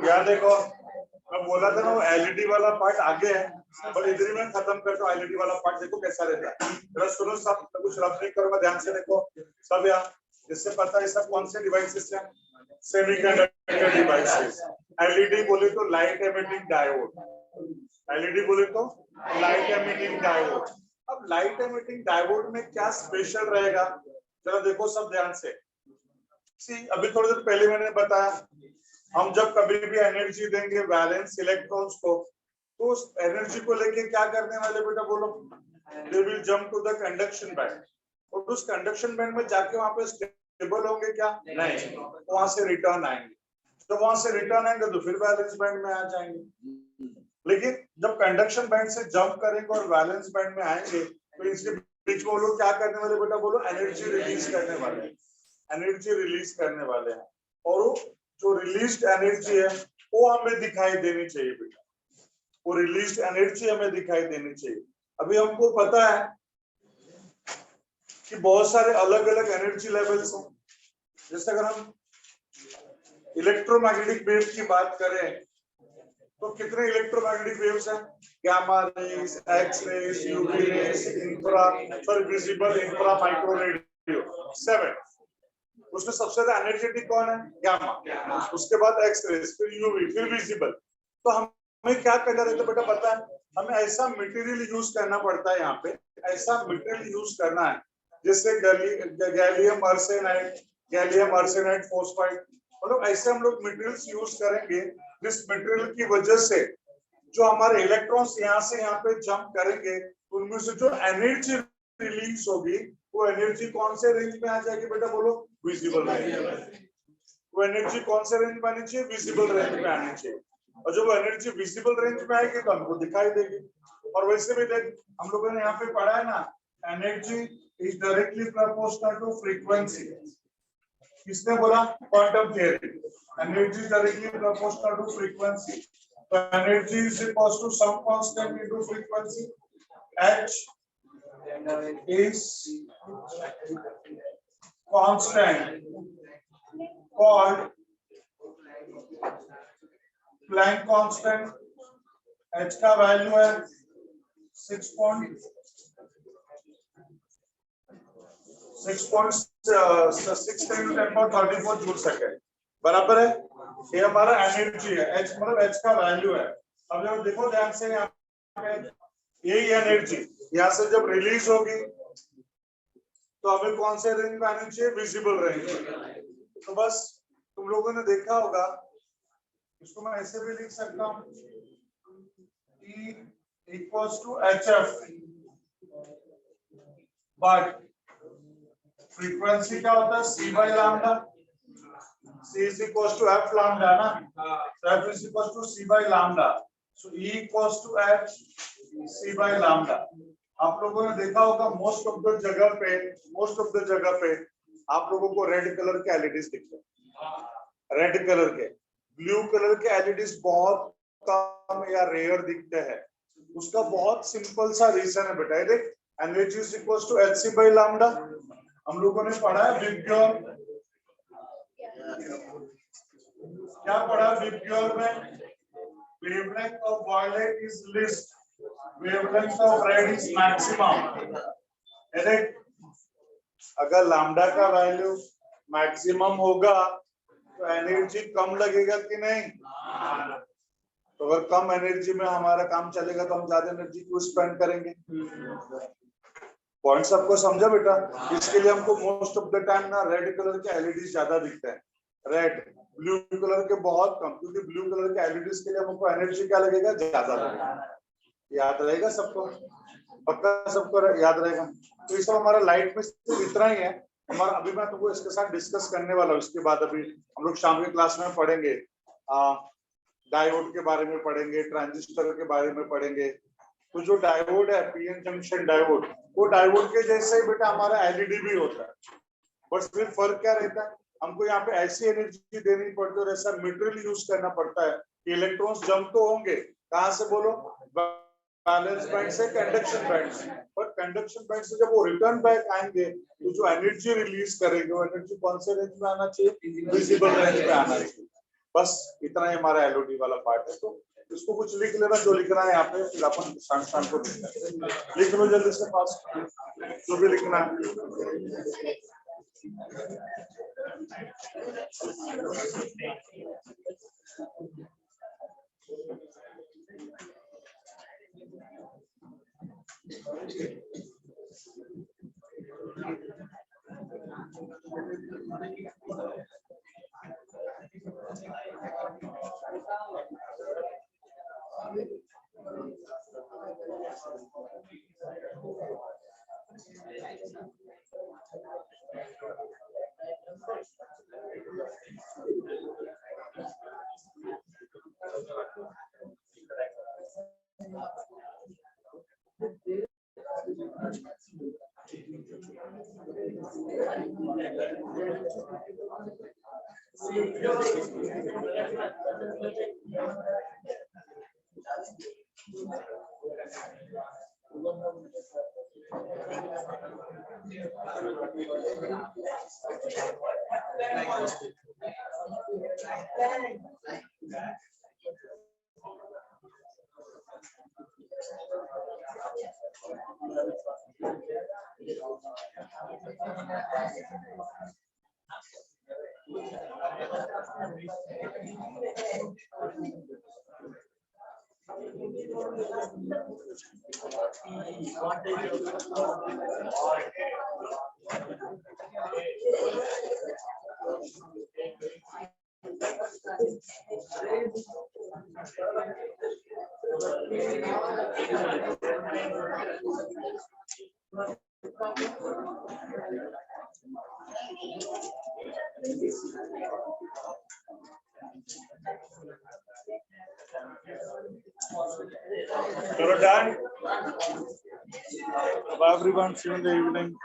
यार देखो, मैं बोला था ना वो एलईडी वाला पार्ट आगे है, पर इधर ही मैं खत्म कर दो। एलईडी वाला पार्ट देखो कैसा रहता है। जरा सुनो सब, कुछ रफ नहीं करूंगा, ध्यान से देखो सब यार। इससे पता है सब कौन से डिवाइसेस हैं? Semiconductor devices. एलईडी बोले तो लाइट एमिटिंग डायोड, एलईडी बोले तो लाइट एमिटिंग डायोड। अब लाइट एमिटिंग डायोड में क्या स्पेशल रहेगा, जरा देखो सब ध्यान से। अभी थोड़ी देर पहले मैंने बताया हम जब कभी भी एनर्जी देंगे वैलेंस इलेक्ट्रॉन्स को, तो उस एनर्जी को लेके क्या करने वाले बेटा बोलो, they will jump to the conduction band, और उस कंडक्शन बैंड में जाके वहां पे स्टेबल होंगे क्या, नहीं, वहां से रिटर्न आएंगे। जब वहां से रिटर्न आएंगे तो फिर वैलेंस बैंड में आ जाएंगे। लेकिन जब कंडक्शन बैंड से जंप करेंगे और वैलेंस बैंड में आएंगे तो इसके बीच में वो लोग क्या करने वाले बेटा बोलो, एनर्जी रिलीज करने वाले हैं, एनर्जी रिलीज करने वाले हैं। और वो जो रिलीज्ड एनर्जी है वो हमें दिखाई देनी चाहिए बेटा, वो रिलीज्ड एनर्जी हमें दिखाई देनी चाहिए। अभी हमको पता है कि बहुत सारे अलग अलग एनर्जी लेवल्स हैं। जैसे अगर हम इलेक्ट्रोमैग्नेटिक वेव की बात करें तो कितने इलेक्ट्रोमैग्नेटिक वेव्स हैं, gamma rays, X rays, UV rays, infra, sorry visible, infra, micro radio, 7। उसमें सबसे ज्यादा एनर्जेटिक कौन है, गामा, उसके बाद एक्स रेज, फिर यूवी, फिर विजिबल। तो हमें क्या करना रहता है बेटा पता है, हमें ऐसा मटेरियल यूज करना पड़ता है, यहाँ पे ऐसा मटेरियल यूज करना है जैसे gallium arsenide, gallium arsenide phosphide, मतलब ऐसे हम लोग मटेरियल्स यूज करेंगे जिस मटेरियल की वजह से जो हमारे इलेक्ट्रॉन्स यहाँ से यहाँ पे जंप करेंगे, उनमें से जो एनर्जी रिलीज होगी वो एनर्जी कौन से रेंज में आ जाएगी बेटा बोलो, विजिबल रेंज में। वो एनर्जी कौन से रेंज में आनी चाहिए, विजिबल रेंज में आनी चाहिए। और जब वो एनर्जी विजिबल रेंज में आएगी तो हमको दिखाई देगी। और वैसे भी देख हम लोगों ने यहाँ पे पढ़ा है ना, energy is directly proportional to frequency. किसने बोला, quantum theory. Energy directly proportional to frequency, तो energy is equal to some constant into frequency. h is constant called Planck constant। h का वैल्यू है 6.6 जूल सेकेंड, बराबर है। ये हमारा energy है, h मतलब h का वैल्यू है। अब जब देखो ध्यान से यहाँ पे यही एनर्जी यहाँ से जब रिलीज होगी तो हमें कौन से रेंज में आनी चाहिए, विजिबल रेंज में। तो बस तुम लोगों ने देखा होगा, इसको मैं ऐसे भी लिख सकता हूँ, E equals to HF, but frequency क्या होता है, C by lambda, C is equals to F lambda ना, so F is equals to C by lambda, so E equals to H C by lambda। आप लोगों ने देखा होगा most of the जगह पे आप लोगों को रेड कलर के एलईडीज दिखते हैं, रेड कलर के। ब्लू कलर के एलईडीज बहुत कम या रेयर दिखते हैं। उसका बहुत सिंपल सा रीजन है बेटा, देख energy is equal to H C by lambda. हम लोगों ने पढ़ा है विबग्योर, क्या पढ़ा विबग्योर में, wavelength of violet is least, wavelength of red is maximum. अगर लैम्डा का वैल्यू मैक्सिमम होगा तो एनर्जी कम लगेगा कि नहीं, तो अगर कम एनर्जी में हमारा काम चलेगा तो हम ज्यादा एनर्जी क्यों स्पेंड करेंगे। पॉइंट सबको समझा बेटा। इसके लिए हमको मोस्ट ऑफ द टाइम ना रेड कलर के एलईडी ज्यादा दिखते हैं, रेड, ब्लू कलर के बहुत कम, क्योंकि ब्लू कलर के एलईडी के लिए हमको एनर्जी क्या लगेगा, ज्यादा लगेगा। याद रहेगा सबको, पक्का सबको याद रहेगा। तो ये सब हमारा लाइट में सिर्फ इतना ही है हमारा। अभी मैं तुमको इसके साथ डिस्कस करने वाला हूँ, इसके बाद अभी हम लोग शाम की क्लास में पढ़ेंगे, डायोड के बारे में पढ़ेंगे, ट्रांजिस्टर के बारे में पढ़ेंगे। तो जो डायोड है, पीएन जंक्शन डायोड, वो डायोड के जैसे ही बेटा हमारा एलईडी भी होता है, बस फिर फर्क क्या रहता है, हमको यहाँ पे ऐसी एनर्जी देनी पड़ती है और ऐसा मटेरियल यूज करना पड़ता है कि इलेक्ट्रॉन्स जंप तो होंगे, कहाँ से बोलो, बैलेंस बैंड से कंडक्शन बैंड से। और कंडक्शन बैंड से जब वो रिटर्न बैक आएंगे तो जो एनर्जी रिलीज करेंगे वो एनर्जी कौन से रेंज में आना चाहिए, विजिबल रेंज में आना चाहिए। बस इतना ही हमारा एलओडी वाला पार्ट है। तो इसको कुछ लिख लेना जो लिखना है यहाँ पे, फिर अपन शाम को लिख लो जल्दी से पास जो भी लिखना है। You're done. Bye everyone. See you in the evening.